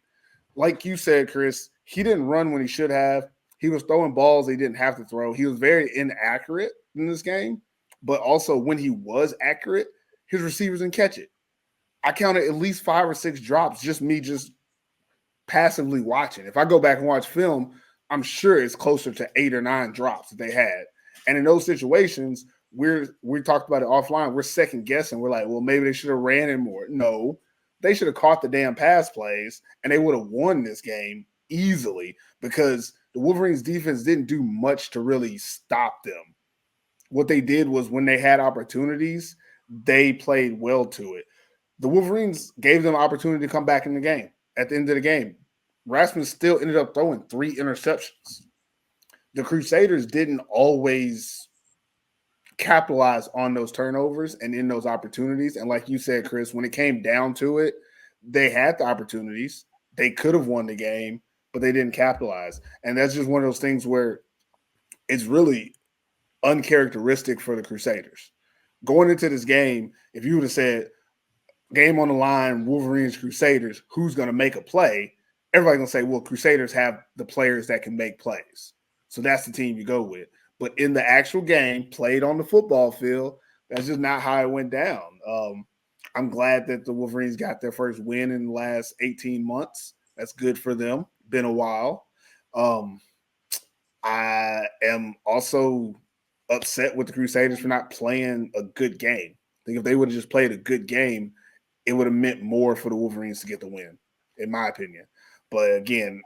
Like you said, Chris, he didn't run when he should have. He was throwing balls he didn't have to throw. He was very inaccurate in this game, but also when he was accurate, his receivers didn't catch it. I counted at least 5 or 6 drops, just passively watching. If I go back and watch film, I'm sure it's closer to 8 or 9 drops that they had. And in those situations, we talked about it offline, we're second guessing. We're like, well, maybe they should have ran it more. No, they should have caught the damn pass plays and they would have won this game easily because the Wolverines defense didn't do much to really stop them. What they did was when they had opportunities, they played well to it. The Wolverines gave them opportunity to come back in the game. At the end of the game, Rasmus still ended up throwing 3 interceptions. The Crusaders didn't always capitalize on those turnovers and in those opportunities. And like you said, Chris, when it came down to it, they had the opportunities. They could have won the game, but they didn't capitalize. And that's just one of those things where it's really uncharacteristic for the Crusaders. Going into this game, if you would have said, game on the line, Wolverines, Crusaders, who's going to make a play? Everybody's going to say, well, Crusaders have the players that can make plays. So that's the team you go with. But in the actual game, played on the football field, that's just not how it went down. I'm glad that the Wolverines got their first win in the last 18 months. That's good for them. Been a while. I am also upset with the Crusaders for not playing a good game. I think if they would have just played a good game, it would have meant more for the Wolverines to get the win, in my opinion. But again,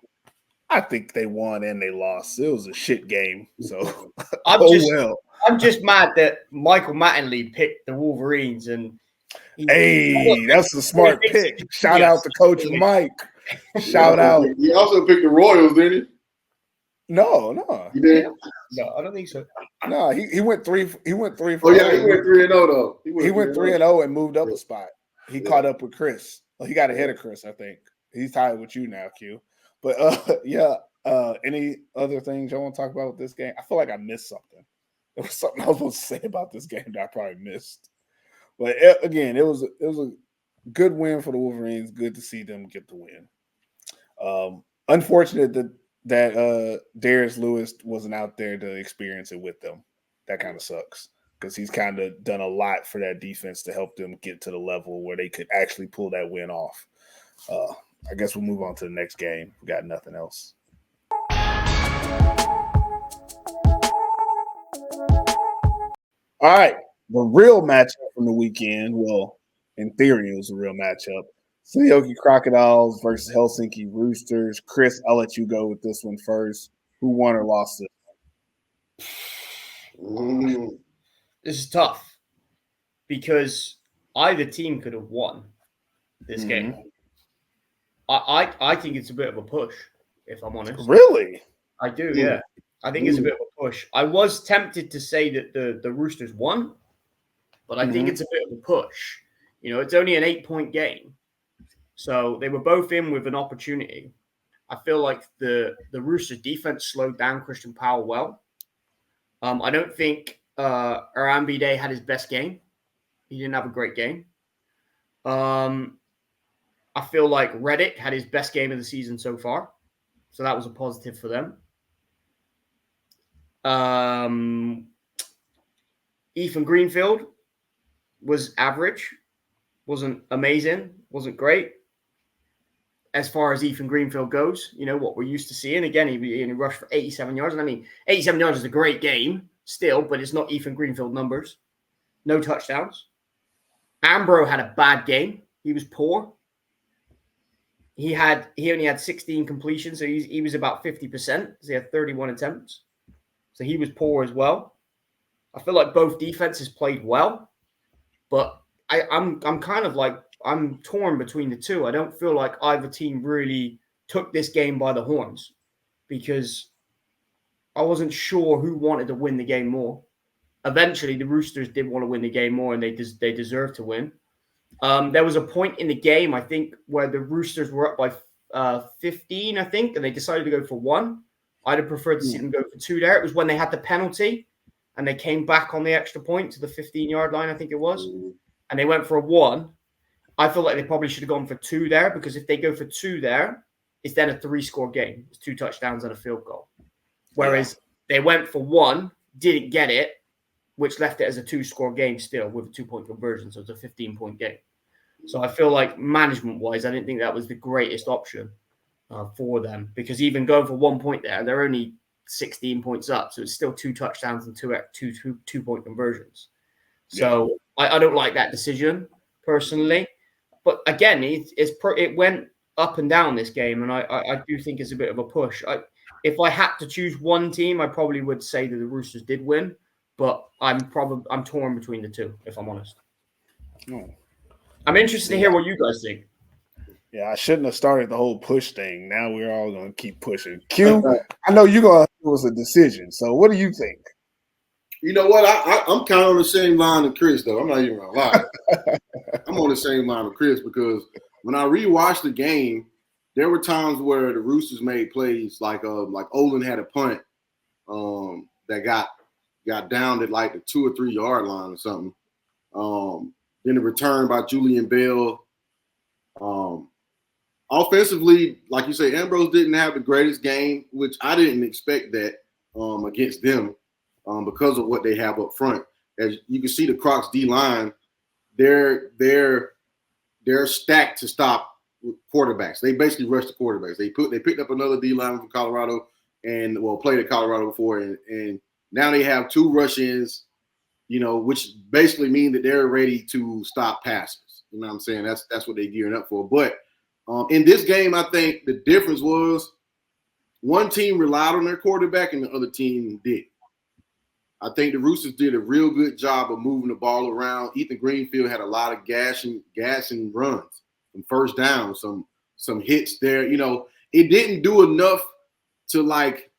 I think they won and they lost. It was a shit game. So, I'm just mad that Michael Mattingly picked the Wolverines and hey, that's a smart pick. Shout out to Coach Mike. Shout out. He also picked the Royals, didn't he? No. He did? No, I don't think so. No, he went 3. He went 3 Oh yeah, he went 3-0 though. He went 3-0 and moved up a spot. He caught up with Chris. Well, he got ahead of Chris, I think. He's tied with you now, Q. But any other things y'all want to talk about with this game? I feel like I missed something. There was something I was supposed to say about this game that I probably missed. But again, it was a good win for the Wolverines. Good to see them get the win. Unfortunate that Darius Lewis wasn't out there to experience it with them. That kind of sucks because he's kind of done a lot for that defense to help them get to the level where they could actually pull that win off. I guess we'll move on to the next game. We got nothing else. All right. The real matchup from the weekend, well, in theory, it was a real matchup. Helsinki Crocodiles versus Helsinki Roosters. Chris, I'll let you go with this one first. Who won or lost it? This is tough because either team could have won this game. I think it's a bit of a push, if I'm honest. Really? I do, yeah. I think it's a bit of a push. I was tempted to say that the Roosters won, but I think it's a bit of a push. You know, it's only an 8-point game. So they were both in with an opportunity. I feel like the Roosters defense slowed down Christian Powell well. I don't think Arambide had his best game. He didn't have a great game. I feel like Reddick had his best game of the season so far. So that was a positive for them. Ethan Greenfield was average. Wasn't amazing. Wasn't great. As far as Ethan Greenfield goes, you know, what we're used to seeing. Again, he rushed for 87 yards. And I mean, 87 yards is a great game still, but it's not Ethan Greenfield numbers. No touchdowns. Ambro had a bad game. He was poor. He only had 16 completions, so he was about 50%. So he had 31 attempts. So he was poor as well. I feel like both defenses played well, but I'm kind of like, I'm torn between the two. I don't feel like either team really took this game by the horns because I wasn't sure who wanted to win the game more. Eventually, the Roosters did want to win the game more, and they deserved to win. There was a point in the game, I think, where the Roosters were up by 15, I think, and they decided to go for 1. I'd have preferred to see them go for 2 there. It was when they had the penalty, and they came back on the extra point to the 15-yard line, I think it was, and they went for a 1. I feel like they probably should have gone for 2 there because if they go for 2 there, it's then a 3-score game. It's 2 touchdowns and a field goal. Whereas they went for 1, didn't get it, which left it as a 2-score game still with a 2-point conversion. So it's a 15-point game. So I feel like management-wise, I didn't think that was the greatest option for them because even going for 1 point there, they're only 16 points up. So it's still 2 touchdowns and 2-point conversions. So I don't like that decision personally. But again, it went up and down this game, and I do think it's a bit of a push. If I had to choose one team, I probably would say that the Roosters did win, but I'm torn between the two, if I'm honest. I'm interested to hear what you guys think. Yeah, I shouldn't have started the whole push thing. Now we're all going to keep pushing. Q, I know you're going to do us a decision. So what do you think? You know what? I'm kind of on the same line as Chris, though. I'm not even going to lie. I'm on the same line with Chris because when I rewatched the game, there were times where the Roosters made plays like Olin had a punt that got down at like the 2 or 3 yard line or something. Then the return by Julian Bell. Offensively, like you say, Ambrose didn't have the greatest game, which I didn't expect that against them because of what they have up front. As you can see, the Crocs D line, they're stacked to stop quarterbacks. They basically rush the quarterbacks. They picked up another D line from Colorado. and played at Colorado before, and now they have 2 rush-ins, which basically mean that they're ready to stop passes. You know what I'm saying? That's what they're gearing up for. But in this game, I think the difference was one team relied on their quarterback and the other team did. I think the Roosters did a real good job of moving the ball around. Ethan Greenfield had a lot of gas and runs, some first down, some hits there. It didn't do enough to like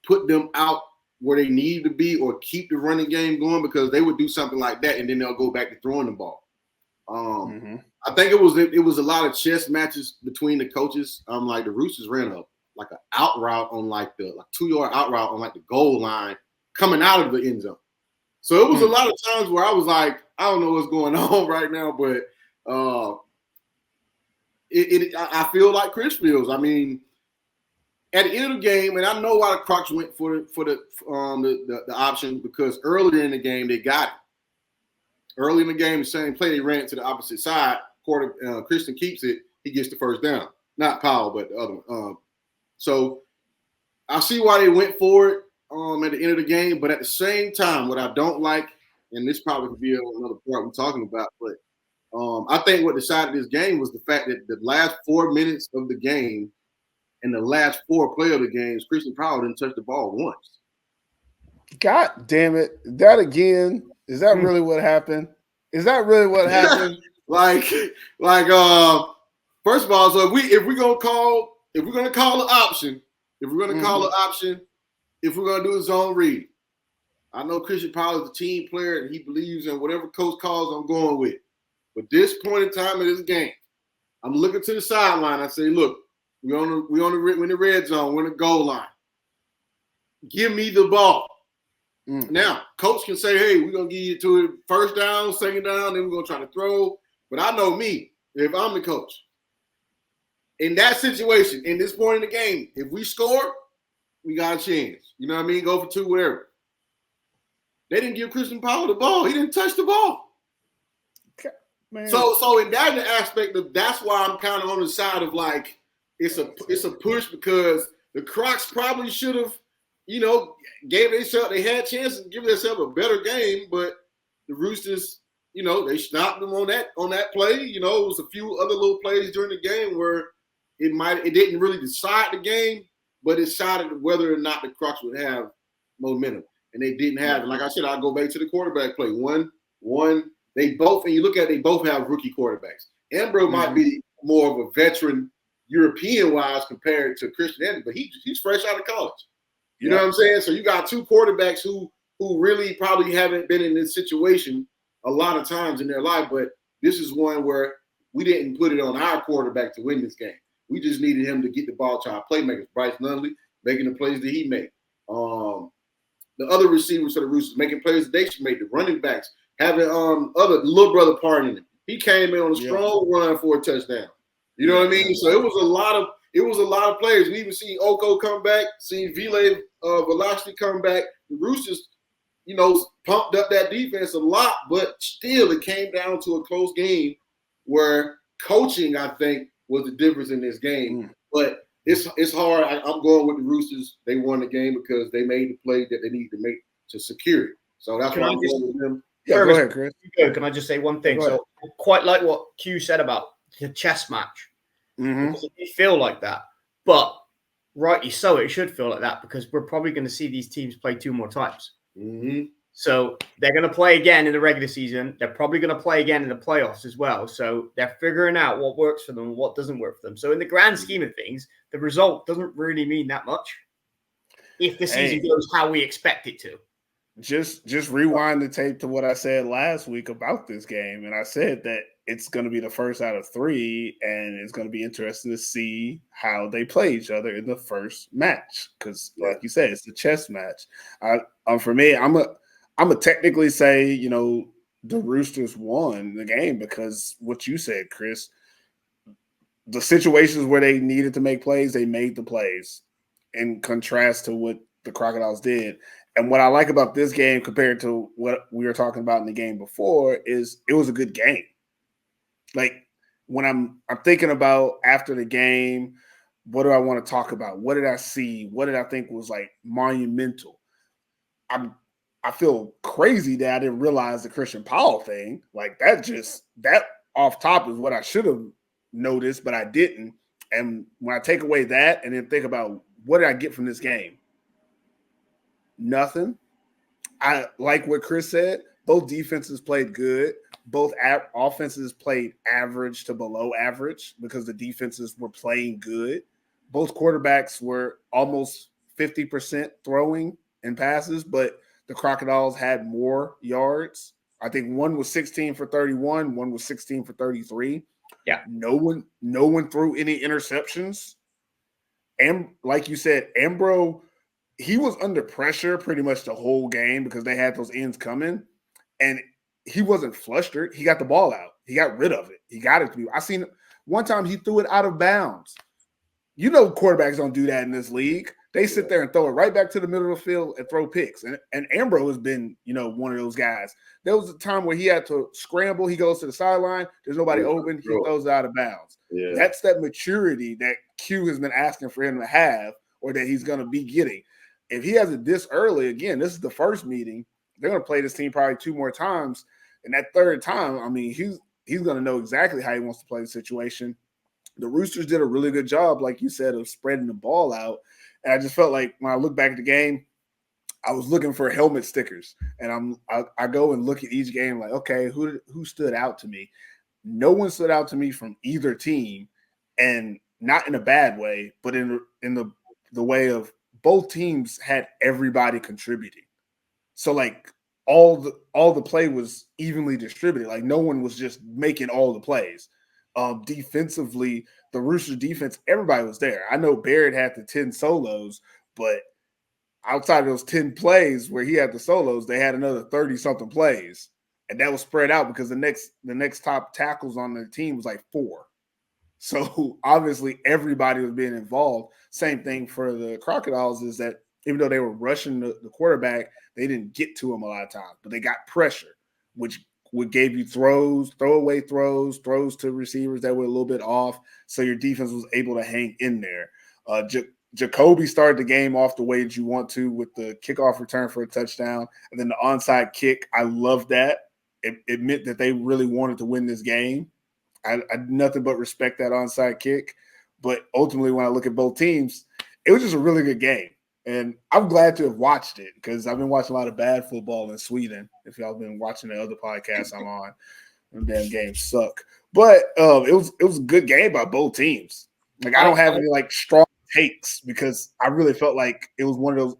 put them out where they needed to be or keep the running game going, because they would do something like that and then they'll go back to throwing the ball. I think it was a lot of chess matches between the coaches. Like the Roosters ran an out route on like the 2-yard out route on like the goal line coming out of the end zone. So it was a lot of times where I was like, I don't know what's going on right now, but I feel like Chris feels. I mean, at the end of the game, and I know why the Crocs went for the option, because earlier in the game they got it. Early in the game, the same play, they ran it to the opposite side. Christian keeps it. He gets the first down. Not Powell, but the other one. So I see why they went for it at the end of the game. But at the same time, what I don't like, and this probably could be another part we're talking about, but I think what decided this game was the fact that the last 4 minutes of the game and the last 4 play of the games, Christian Powell didn't touch the ball once. God damn it. That again, is that really what happened? Is that really what happened? First of all, so if we're gonna call an option, if we're gonna do a zone read, I know Christian Powell is a team player and he believes in whatever coach calls I'm going with. But this point in time in this game, I'm looking to the sideline. I say, look, we're in the red zone, we're in the goal line. Give me the ball. Now, coach can say, hey, we're going to give you to it first down, second down, then we're going to try to throw. But I know me, if I'm the coach, in that situation, in this point in the game, if we score, we got a chance. You know what I mean? Go for 2, whatever. They didn't give Christian Powell the ball. He didn't touch the ball. Man. So in that aspect, that's why I'm kind of on the side of like it's a push, because the Crocs probably should have, gave themselves, they had chances to give themselves a better game, but the Roosters, they stopped them on that play. It was a few other little plays during the game where it didn't really decide the game, but it decided whether or not the Crocs would have momentum, and they didn't have it. Like I said, I'll go back to the quarterback play. They both, and you look at it, they both have rookie quarterbacks. Ambro might be more of a veteran European-wise compared to Christian Anderson, but he's fresh out of college. You know what I'm saying? So you got 2 quarterbacks who really probably haven't been in this situation a lot of times in their life, but this is one where we didn't put it on our quarterback to win this game. We just needed him to get the ball to our playmakers. Bryce Nunley making the plays that he made. The other receivers for the Roosters making plays that they should make. The running backs having other little brother part in it. He came in on a strong run for a touchdown. You know what I mean? So it was a lot of players. We even seen Oko come back, seen Vile Velocity come back. The Roosters, pumped up that defense a lot, but still it came down to a close game where coaching, I think, was the difference in this game. But it's hard. I'm going with the Roosters. They won the game because they made the play that they needed to make to secure it. So that's why I'm going with them. Yeah, go ahead, Chris. Can I just say one thing? So quite like what Q said about the chess match. It feel like that, but rightly so, it should feel like that, because we're probably going to see these teams play 2 more times. So they're going to play again in the regular season. They're probably going to play again in the playoffs as well. So they're figuring out what works for them and what doesn't work for them. So in the grand scheme of things, the result doesn't really mean that much if the season goes how we expect it to. Just rewind the tape to what I said last week about this game, and I said that it's going to be the first out of 3, and it's going to be interesting to see how they play each other in the first match, because, like you said, it's a chess match. For me, I'm a technically say, the Roosters won the game, because what you said, Chris, the situations where they needed to make plays, they made the plays, in contrast to what the Crocodiles did. And what I like about this game compared to what we were talking about in the game before is it was a good game. Like, when I'm thinking about after the game, what do I want to talk about? What did I see? What did I think was like monumental? I feel crazy that I didn't realize the Christian Powell thing. Like that off top is what I should have noticed, but I didn't. And when I take away that and then think about what did I get from this game? Nothing. I like what Chris said. Both defenses played good. Both offenses played average to below average because the defenses were playing good. Both quarterbacks were almost 50% throwing and passes, but the Crocodiles had more yards. I think one was 16 for 31, one was 16 for 33. Yeah. No one threw any interceptions. And like you said, Ambro, he was under pressure pretty much the whole game because they had those ends coming. And he wasn't flustered. He got the ball out. He got rid of it. He got it to me. I seen one time he threw it out of bounds. You know quarterbacks don't do that in this league. They sit there and throw it right back to the middle of the field and throw picks. And Ambro has been, one of those guys. There was a time where he had to scramble. He goes to the sideline. There's nobody open. He throws it out of bounds. Yeah. That's that maturity that Q has been asking for him to have or that he's going to be getting. If he has it this early, again, this is the first meeting. They're going to play this team probably 2 more times. And that third time, I mean, he's going to know exactly how he wants to play the situation. The Roosters did a really good job, like you said, of spreading the ball out. And I just felt like when I look back at the game, I was looking for helmet stickers. And I go and look at each game like, okay, who stood out to me? No one stood out to me from either team, and not in a bad way, but in the way of both teams had everybody contributing. So like all the play was evenly distributed. Like no one was just making all the plays. Defensively, the Roosters defense, everybody was there. I know Barrett had the 10 solos, but outside of those 10 plays where he had the solos, they had another 30-something plays. And that was spread out because the next top tackles on the team was like 4. So obviously everybody was being involved. Same thing for the Crocodiles is that even though they were rushing the quarterback, they didn't get to him a lot of times, but they got pressure, which gave you throwaway throws to receivers that were a little bit off. So your defense was able to hang in there. Jacoby started the game off the way that you want to with the kickoff return for a touchdown. And then the onside kick, I love that. It meant that they really wanted to win this game. I nothing but respect that onside kick. But ultimately, when I look at both teams, it was just a really good game. And I'm glad to have watched it because I've been watching a lot of bad football in Sweden. If y'all been watching the other podcasts I'm on, them damn games suck. But it was a good game by both teams. Like I don't have any like strong takes because I really felt like it was one of those.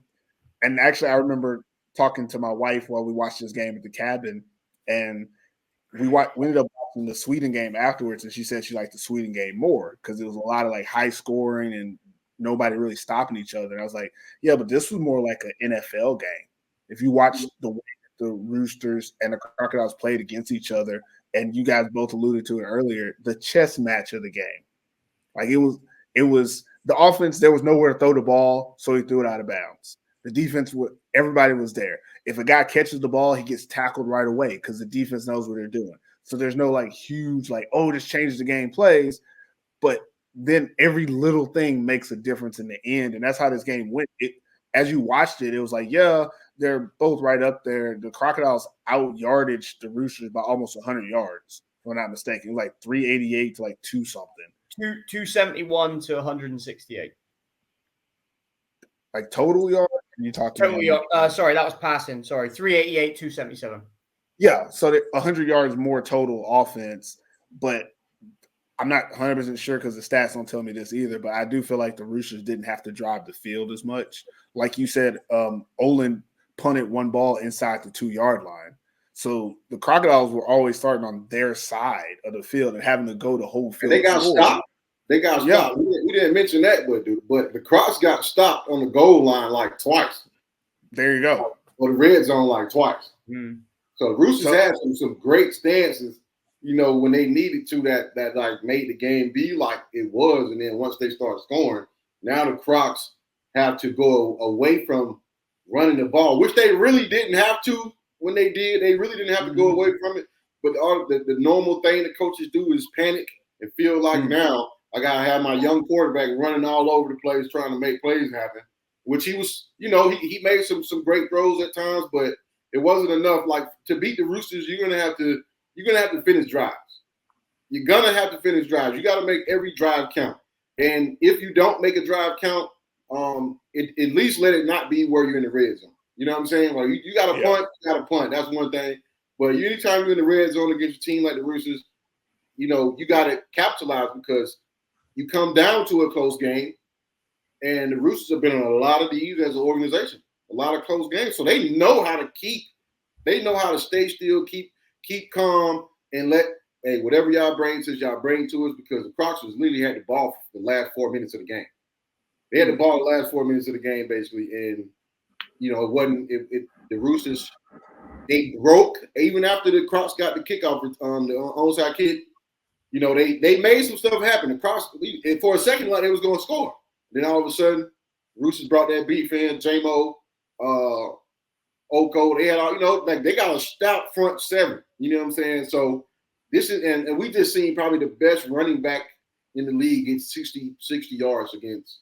And actually, I remember talking to my wife while we watched this game at the cabin, and we ended up watching the Sweden game afterwards, and she said she liked the Sweden game more because it was a lot of like high scoring and nobody really stopping each other. And I was like, yeah, but this was more like an NFL game. If you watch the way the Roosters and the Crocodiles played against each other, and you guys both alluded to it earlier, the chess match of the game. Like it was the offense, there was nowhere to throw the ball, so he threw it out of bounds. The defense, everybody was there. If a guy catches the ball, he gets tackled right away because the defense knows what they're doing. So there's no like huge like, oh, this changes the game plays. But then every little thing makes a difference in the end. And that's how this game went. As you watched it, it was like, yeah, they're both right up there. The Crocodiles out-yardaged the Roosters by almost 100 yards, if I'm not mistaken. It was like 388 to like 2-something. 271 to 168. Like total yards? You talked total yard. Sorry, that was passing. Sorry, 388, 277. Yeah, so 100 yards more total offense, but I'm not 100% sure because the stats don't tell me this either, but I do feel like the Roosters didn't have to drive the field as much. Like you said, Olin punted one ball inside the 2-yard line. So the Crocodiles were always starting on their side of the field and having to go the whole field. And they got stopped. They got stopped. We didn't mention that, but the Crocs got stopped on the goal line like twice. There you go. Or the red zone like twice. Mm. So the Roosters had some great stances, when they needed to that like made the game be like it was. And then once they start scoring, now the Crocs have to go away from running the ball, which they really didn't have to when they did. They really didn't have to go away from it. But the normal thing that coaches do is panic and feel like now, I gotta have my young quarterback running all over the place trying to make plays happen. Which he was, he made some great throws at times, but it wasn't enough. Like to beat the Roosters, you're gonna have to finish drives. You're gonna have to finish drives. You got to make every drive count. And if you don't make a drive count, at least let it not be where you're in the red zone. You know what I'm saying? Like you got to punt, you got to punt. That's one thing. But anytime you're in the red zone against a team like the Roosters, you got to capitalize because you come down to a close game, and the Roosters have been in a lot of these as an organization, a lot of close games. So they know how to stay still, keep calm, and whatever y'all bring to us because the Crocs literally had the ball for the last 4 minutes of the game. They had the ball the last 4 minutes of the game, basically, and it wasn't the Roosters. They broke even after the Crocs got the kickoff, the onside kick. They made some stuff happen. The Crocs, and for a second, like they was going to score. Then all of a sudden, Roosters brought that beef in. J-Mo, Oko, they had all they got a stout front seven. You know what I'm saying? So this is and we just seen probably the best running back in the league get 60 yards against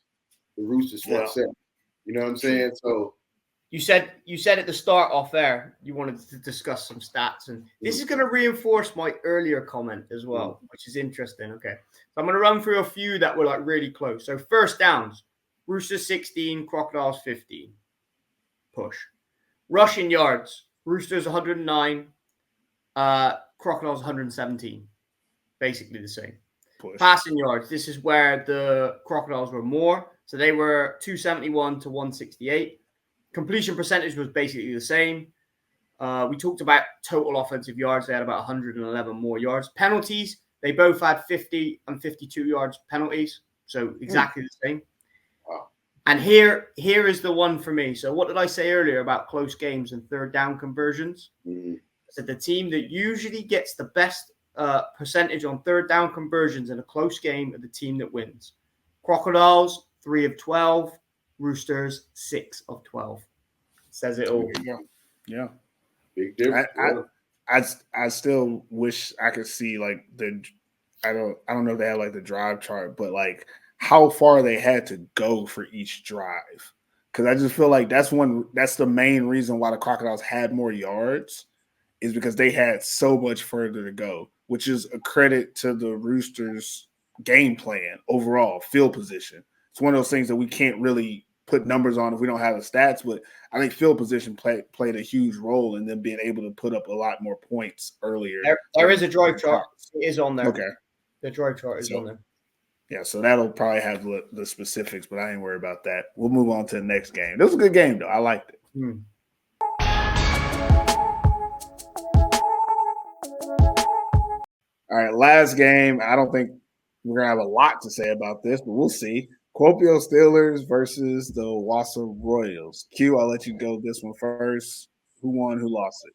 the Roosters front seven. You know what I'm saying? So you said at the start off there you wanted to discuss some stats, and this is going to reinforce my earlier comment as well, which is interesting. Okay, so I'm going to run through a few that were like really close. So first downs, Roosters 16, Crocodiles 15. Push. Rushing yards, Roosters 109, Crocodiles 117. Basically the same. Push. Passing yards, this is where the Crocodiles were more. So they were 271 to 168. Completion percentage was basically the same. We talked about total offensive yards. They had about 111 more yards. Penalties, they both had 50 and 52 yards penalties. So exactly the same. Wow. And here is the one for me. So what did I say earlier about close games and third down conversions? I said the team that usually gets the best percentage on third down conversions in a close game are the team that wins. Crocodiles, 3 of 12. Roosters, 6 of 12. Says it all. Yeah. Big difference. I still wish I could see like I don't know if they have like the drive chart, but like how far they had to go for each drive. Because I just feel like that's the main reason why the Crocodiles had more yards is because they had so much further to go, which is a credit to the Roosters' game plan overall, field position. It's one of those things that we can't really put numbers on if we don't have the stats, but I think field position played a huge role in them being able to put up a lot more points earlier. There is a drive chart. It is on there. Okay. The drive chart is on there. Yeah, so that'll probably have the specifics, but I ain't worried about that. We'll move on to the next game. This was a good game, though. I liked it. All right, last game. I don't think we're going to have a lot to say about this, but we'll see. Kuopio Steelers versus the Wassa Royals. Q, I'll let you go this one first. Who won? Who lost it?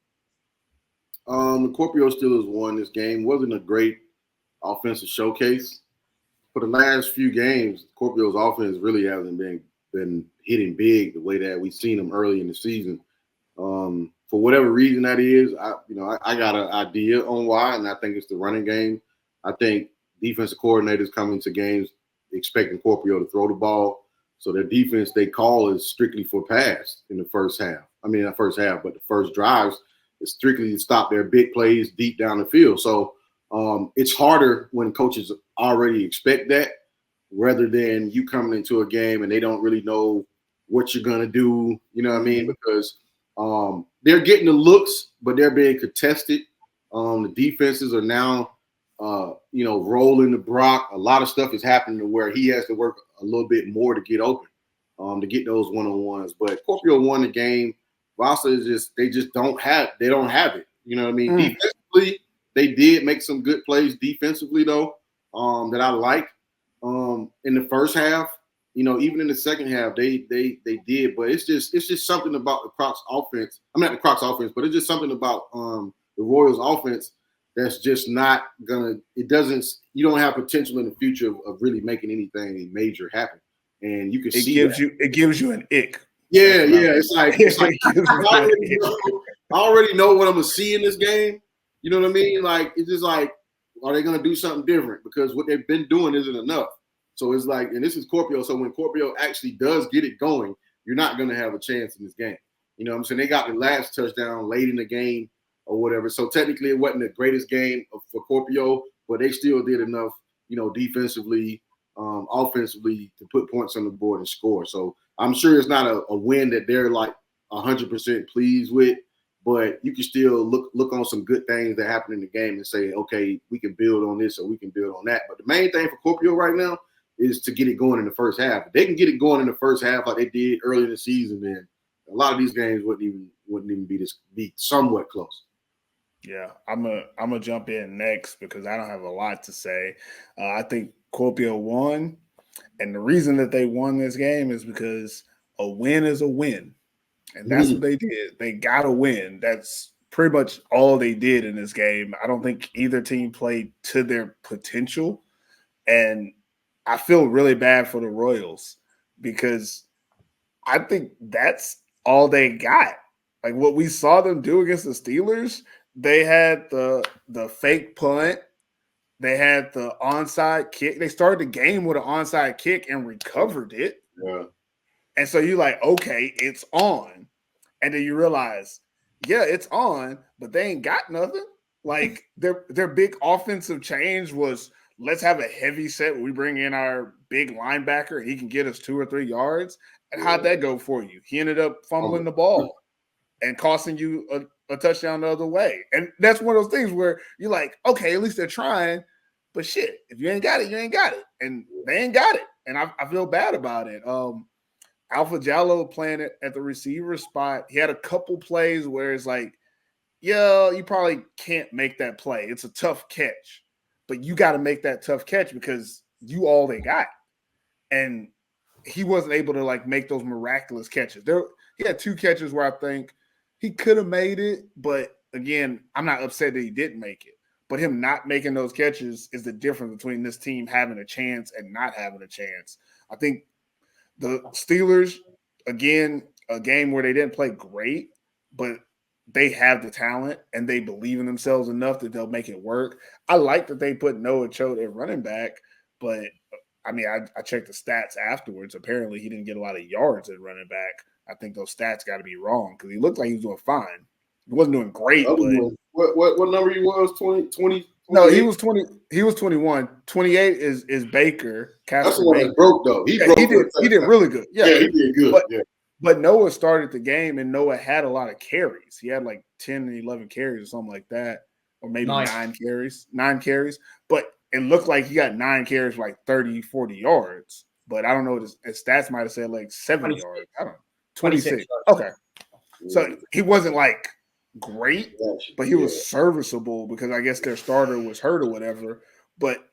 The Kuopio Steelers won this game. Wasn't a great offensive showcase. For the last few games, Kuopio's offense really hasn't been hitting big the way that we've seen them early in the season. For whatever reason that is, I got an idea on why, and I think it's the running game. I think defensive coordinators come into games expecting Kuopio to throw the ball. So their defense they call is strictly for pass in the first half. I mean, not first half, but the first drives is strictly to stop their big plays deep down the field. So it's harder when coaches already expect that rather than you coming into a game and they don't really know what you're going to do. You know what I mean? Because they're getting the looks, but they're being contested. The defenses are now rolling the Brock. A lot of stuff is happening to where he has to work a little bit more to get open, to get those one-on-ones. But Kuopio won the game. Vasa they don't have it. You know what I mean? Defensively, they did make some good plays defensively though, that I like. In the first half, even in the second half, they did. But it's just something about the Crocs offense. I'm not the Crocs offense, but it's just something about the Royals offense that's just not gonna. You don't have potential in the future of really making anything major happen. And you can see it gives you an ick. Yeah. It's like I already know what I'm gonna see in this game. You know what I mean? Like it's just like are they going to do something different? Because what they've been doing isn't enough. So it's like, and this is Kuopio. So when Kuopio actually does get it going, you're not going to have a chance in this game. You know what I'm saying? They got the last touchdown late in the game or whatever. So technically it wasn't the greatest game for Kuopio, but they still did enough, defensively, offensively to put points on the board and score. So I'm sure it's not a win that they're like 100% pleased with, but you can still look on some good things that happen in the game and say, okay, we can build on this or we can build on that. But the main thing for Kuopio right now is to get it going in the first half. If they can get it going in the first half like they did early in the season, then a lot of these games wouldn't even be somewhat close. Yeah, I'm gonna jump in next because I don't have a lot to say. I think Kuopio won, and the reason that they won this game is because a win is a win, and that's what they did. They got a win. That's pretty much all they did in this game. I don't think either team played to their potential, and I feel really bad for the Royals because I think that's all they got. Like what we saw them do against the Steelers, they had the fake punt, they had the onside kick. They started the game with an onside kick and recovered it. Yeah. And so you're like, okay, it's on. And then you realize, yeah, it's on, but they ain't got nothing. Like their big offensive change was, let's have a heavy set where we bring in our big linebacker. He can get us 2 or 3 yards. And how'd that go for you? He ended up fumbling the ball and costing you a touchdown the other way. And that's one of those things where you're like, okay, at least they're trying. But shit, if you ain't got it, you ain't got it. And they ain't got it. And I feel bad about it. Alpha Jallo playing it at the receiver spot. He had a couple plays where it's like, yeah, you probably can't make that play. It's a tough catch. But you got to make that tough catch because you all they got. And he wasn't able to like make those miraculous catches. He had 2 catches where I think he could have made it, but again, I'm not upset that he didn't make it. But him not making those catches is the difference between this team having a chance and not having a chance. I think the Steelers, again, a game where they didn't play great, but they have the talent and they believe in themselves enough that they'll make it work. I like that they put Noah Choate at running back, but I mean, I checked the stats afterwards. Apparently, he didn't get a lot of yards at running back. I think those stats got to be wrong because he looked like he was doing fine. He wasn't doing great, but what number he was? 20? No, he was 20. He was 21. 28 is Baker. That's the one that broke though. He did really good. Yeah, he did good. But Noah started the game and Noah had a lot of carries. He had like 10 and 11 carries or something like that, or maybe 9 carries. 9 carries, but it looked like he got 9 carries for like 30, 40 yards. But I don't know. His stats might have said like 70 yards. I don't know. 26. Okay. So he wasn't like great, but he was serviceable because I guess their starter was hurt or whatever. But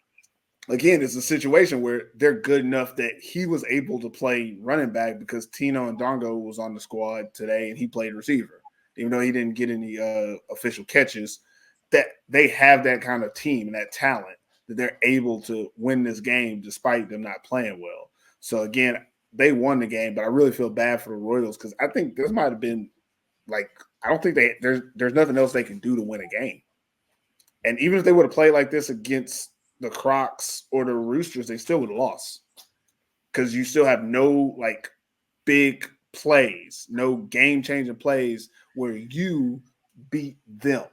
again, it's a situation where they're good enough that he was able to play running back because Tino and Dongo was on the squad today and he played receiver, even though he didn't get any official catches. That they have that kind of team and that talent that they're able to win this game despite them not playing well. So again, they won the game, but I really feel bad for the Royals because I think this might have been like, I don't think there's nothing else they can do to win a game. And even if they would have played like this against the Crocs or the Roosters, they still would have lost because you still have no like big plays, no game-changing plays where you beat them.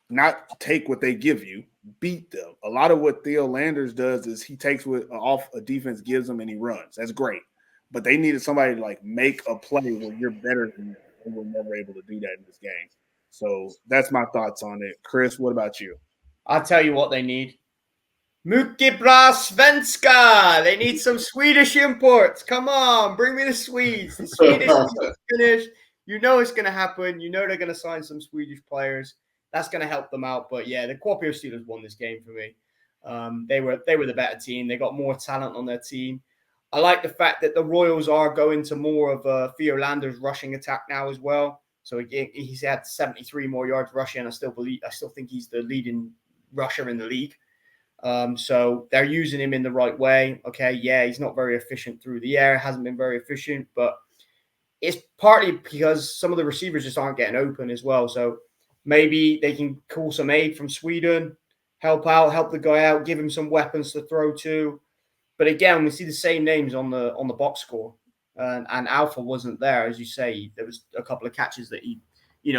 Not take what they give you, beat them. A lot of what Theo Landers does is he takes what off a defense gives them and he runs. That's great. But they needed somebody to like make a play where you're better than them, and we're never able to do that in this game. So that's my thoughts on it. Chris, what about you? I'll tell you what they need. Mycket bra svenska. They need some Swedish imports. Come on, bring me the Swedes. The Swedish is finished. You know it's going to happen. You know they're going to sign some Swedish players. That's going to help them out. But yeah, the Kuopio Steelers won this game for me. They were the better team. They got more talent on their team. I like the fact that the Royals are going to more of a Theo Landers rushing attack now as well. So he's had 73 more yards rushing. I still think he's the leading rusher in the league. So they're using him in the right way. Okay, yeah, he's not very efficient through the air. Hasn't been very efficient, but it's partly because some of the receivers just aren't getting open as well. So maybe they can call some aid from Sweden. help the guy out, give him some weapons to throw to. But again, we see the same names on the box score, and Alpha wasn't there, as you say. There was a couple of catches that he,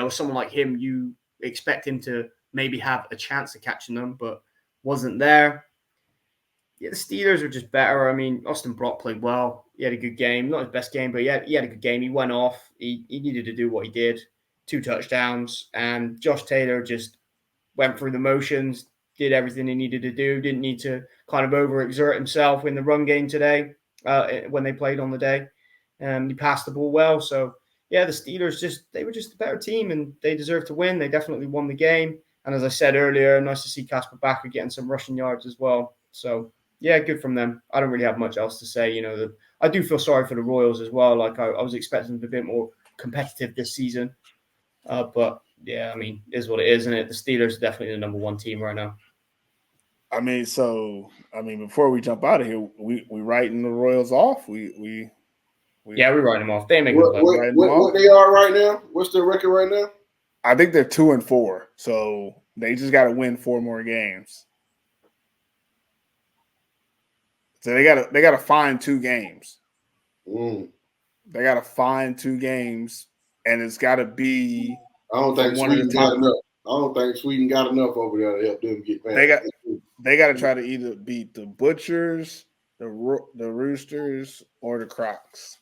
someone like him, you expect him to maybe have a chance of catching them, but wasn't there. Yeah, the Steelers are just better. I mean, Austin Brock played well. He had a good game. Not his best game, but he had a good game. He went off. He needed to do what he did. 2 touchdowns. And Josh Taylor just went through the motions, did everything he needed to do. Didn't need to kind of overexert himself in the run game today when they played on the day. He passed the ball well. So, yeah, the Steelers they were just a better team, and they deserved to win. They definitely won the game. And as I said earlier, nice to see Casper Backer getting some rushing yards as well. So, yeah, good from them. I don't really have much else to say. I do feel sorry for the Royals as well. Like I was expecting them to be a bit more competitive this season. But yeah, I mean, it is what it is, isn't it? The Steelers are definitely the number 1 team right now. I mean, before we jump out of here, we writing the Royals off. We write them off. They make what they are right now? What's their record right now? I think they're 2-4. So they just got to win 4 more games. So they got to find 2 games. They got to find 2 games, and it's got to be. I don't think Sweden got enough. I don't think Sweden got enough over there to help them get back. They got to try to either beat the Butchers, the Roosters, or the Crocs.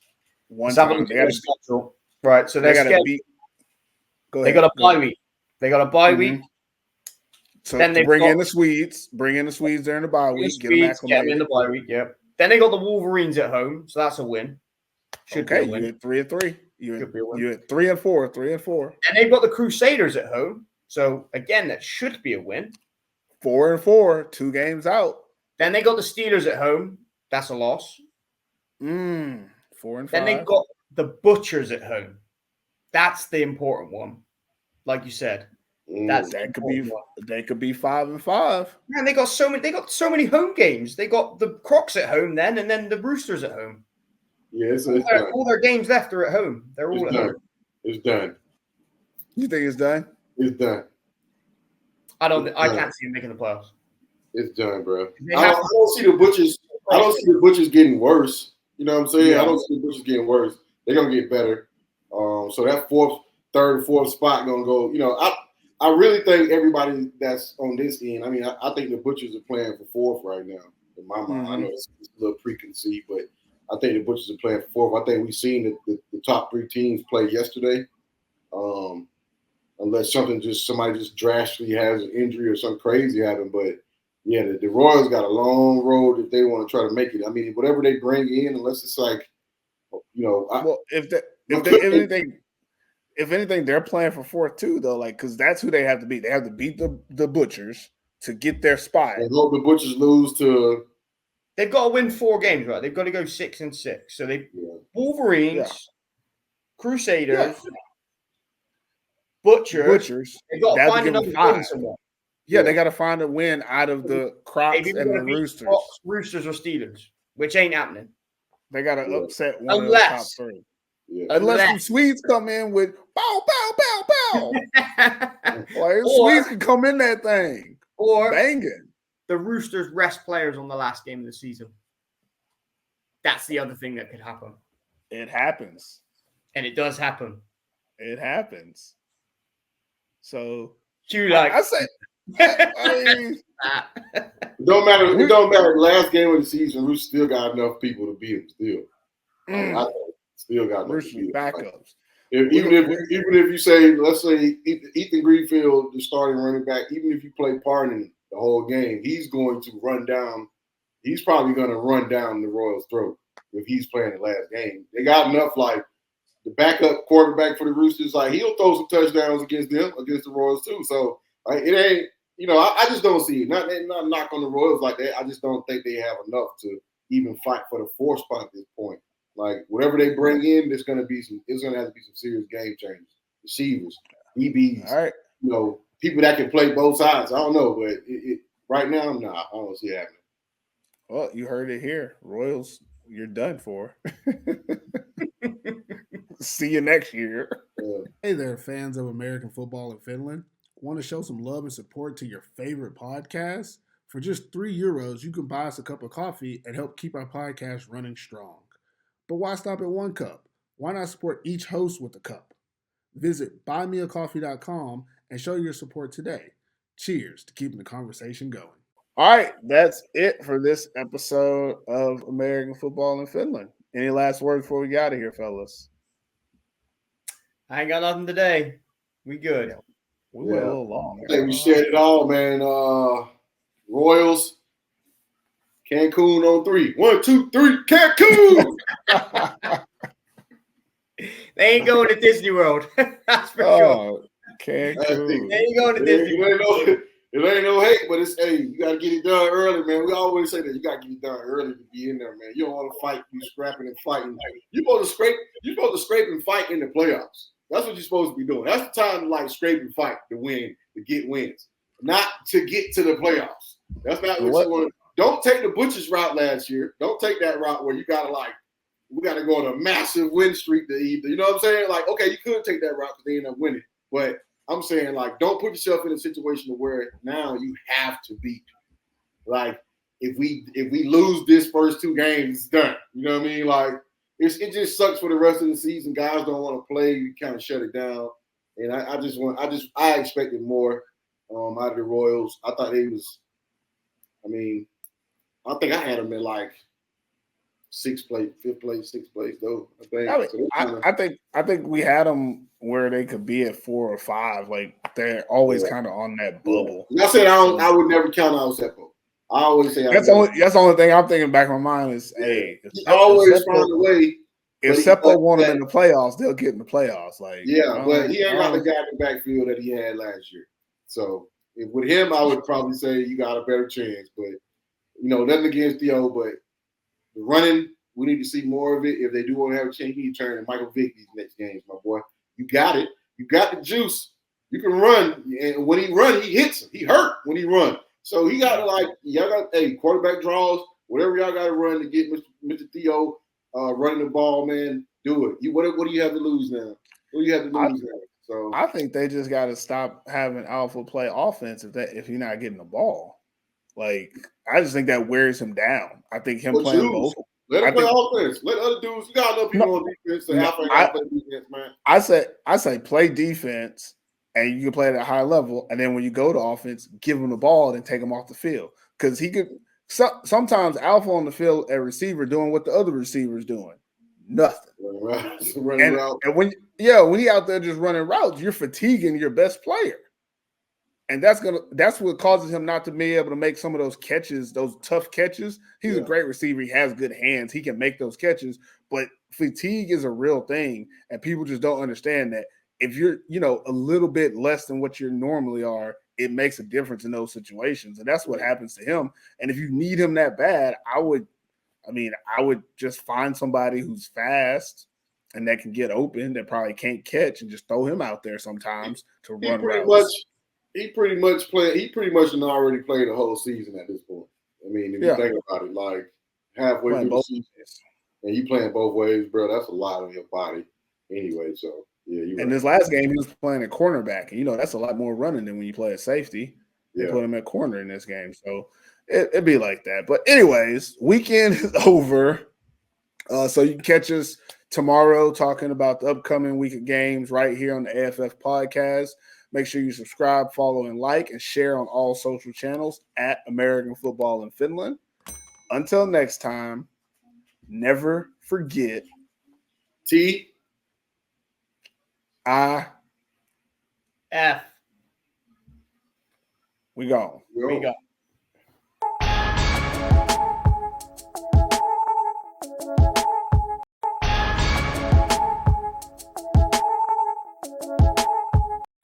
One time they got to schedule. Right, so they got to beat. They got a bye week. They got a bye week. So then they bring in the Swedes during the bye week. Get them acclimated. In the bye week, yeah. Then they got the Wolverines at home, so that's a win. Should be a win. You're at 3-3. You're at 3-4. 3-4. And they've got the Crusaders at home, so again, that should be a win. 4-4, 2 games out. Then they got the Steelers at home. That's a loss. 4-5. Then they got the Butchers at home. That's the important one, like you said. That could be 5-5. Man, they got so many home games. They got the Crocs at home then, and then the Roosters at home. Yeah, all their games left are at home. They're all at home. It's done. You think it's done? It's done. I can't see them making the playoffs. It's done, bro. I don't see the Butchers. I don't see the Butchers getting worse. You know what I'm saying? Yeah. I don't see the Butchers getting worse. They're gonna get better. So that third and fourth spot gonna go. I really think everybody that's on this end. I mean, I think the Butchers are playing for 4th right now. In my mind, I know it's a little preconceived, but I think the Butchers are playing for 4th. I think we've seen the top 3 teams play yesterday. Unless somebody just drastically has an injury or something crazy happen. But yeah, the Royals got a long road if they want to try to make it. I mean, whatever they bring in, unless it's like, if anything, they're playing for 4th too, though. Like, because that's who they have to beat. They have to beat the Butchers to get their spot. I hope the Butchers lose to. They've got to win 4 games, right? They've got to go 6-6. So Wolverines, Crusaders. Butchers. They got to find another win somewhere. Yeah, they got to find a win out of the Crocs and the Roosters. Roosters or Steelers, which ain't happening. They got to upset one of the top 3. Yeah. Unless the Swedes come in with bow, bow, bow, bow. Like, Swedes can come in that thing. Or banging. The Roosters rest players on the last game of the season. That's the other thing that could happen. It happens. And it does happen. It happens. So I say, it don't matter. It don't matter. Last game of the season, we still got enough people to beat them. Still, I still got enough to beat them. Backups. Even if you say, let's say Ethan Greenfield, the starting running back, even if you play Pardon the whole game, he's going to run down. He's probably going to run down the Royals' throat if he's playing the last game. They got enough like. The backup quarterback for the Roosters, like he'll throw some touchdowns against the Royals too. So it ain't, I just don't see it. Not knock on the Royals like that. I just don't think they have enough to even fight for the 4th spot at this point. Like whatever they bring in, it's gonna have to be some serious game changers, receivers, DBs. All right, people that can play both sides. I don't know, but right now, I don't see it happening. Well, you heard it here, Royals. You're done for. See you next year. Hey there, fans of American football in Finland. Want to show some love and support to your favorite podcast? For just €3, you can buy us a cup of coffee and help keep our podcast running strong. But why stop at one cup? Why not support each host with a cup? Visit buymeacoffee.com and show your support today. Cheers to keeping the conversation going. All right, that's it for this episode of American Football in Finland. Any last words before we get out of here, fellas? I ain't got nothing today. We good. Yeah. We went a little long. I think we shared it all, man. Royals, Cancun on 3. 1, 2, 3, Cancun! They ain't going to Disney World. That's for sure. Cancun. They ain't going to Disney World. It ain't no hate, but it's, hey, you got to get it done early, man. We always say that you got to get it done early to be in there, man. You don't want to fight, you scrapping and fighting. You're supposed to scrape and fight in the playoffs. That's what you're supposed to be doing. That's the time to like scrape and fight to win, to get wins, not to get to the playoffs. That's not what you want. Don't take the Butchers route last year. Don't take that route where you got to we got to go on a massive win streak to either. You know what I'm saying? Like, okay, you could take that route because they end up winning. But I'm saying, like, don't put yourself in a situation where now you have to beat. Like, if we lose this first 2 games, it's done. You know what I mean? Like, it just sucks for the rest of the season. Guys don't want to play. You kind of shut it down. And I expected more out of the Royals. I thought I think I had them in like 6th place, 5th place, 6th place though. I think we had them where they could be at 4 or 5. Like they're always kind of on that bubble. Like I said, I would never count out Seppo. I always say that's the only thing I'm thinking back in my mind is, hey, he always find a way. If Seppo won them in the playoffs, they'll get in the playoffs. Like, but he ain't got the guy in the backfield that he had last year. So with him, I would probably say you got a better chance. But nothing against Theo, but the running, we need to see more of it. If they do want to have a chance, he turn and Michael Vick these next games, my boy. You got it. You got the juice. You can run, and when he run, he hits. He hurt when he run. So he got to y'all got quarterback draws, whatever y'all got to run to get Mr. Theo running the ball, man. Do it. What do you have to lose now? What do you have to lose now? So I think they just got to stop having alpha play offense if you're not getting the ball. Like I just think that wears him down. I think him playing both. Let him play offense. Let other dudes. You got other people on defense. Play defense, man. I say play defense. And you can play at a high level, and then when you go to offense, give him the ball and take him off the field. Because he could sometimes alpha on the field at receiver doing what the other receiver's doing. Nothing. Running route. And when he out there just running routes, you're fatiguing your best player. And that's what causes him not to be able to make some of those catches, those tough catches. He's a great receiver. He has good hands. He can make those catches, but fatigue is a real thing, and people just don't understand that. If you're, a little bit less than what you normally are, it makes a difference in those situations. And that's what happens to him. And if you need him that bad, I would just find somebody who's fast and that can get open, that probably can't catch, and just throw him out there sometimes to run routes. He pretty much already played the whole season at this point. I mean, if you think about it, like halfway through the season, and you playing both ways, bro, that's a lot on your body anyway, so. Yeah, this last game, he was playing a cornerback, and that's a lot more running than when you play a safety. They put him at corner in this game, so it'd be like that. But anyways, weekend is over, so you can catch us tomorrow talking about the upcoming week of games right here on the AFF podcast. Make sure you subscribe, follow, and like, and share on all social channels at American Football in Finland. Until next time, never forget AFF. We gone. We gone.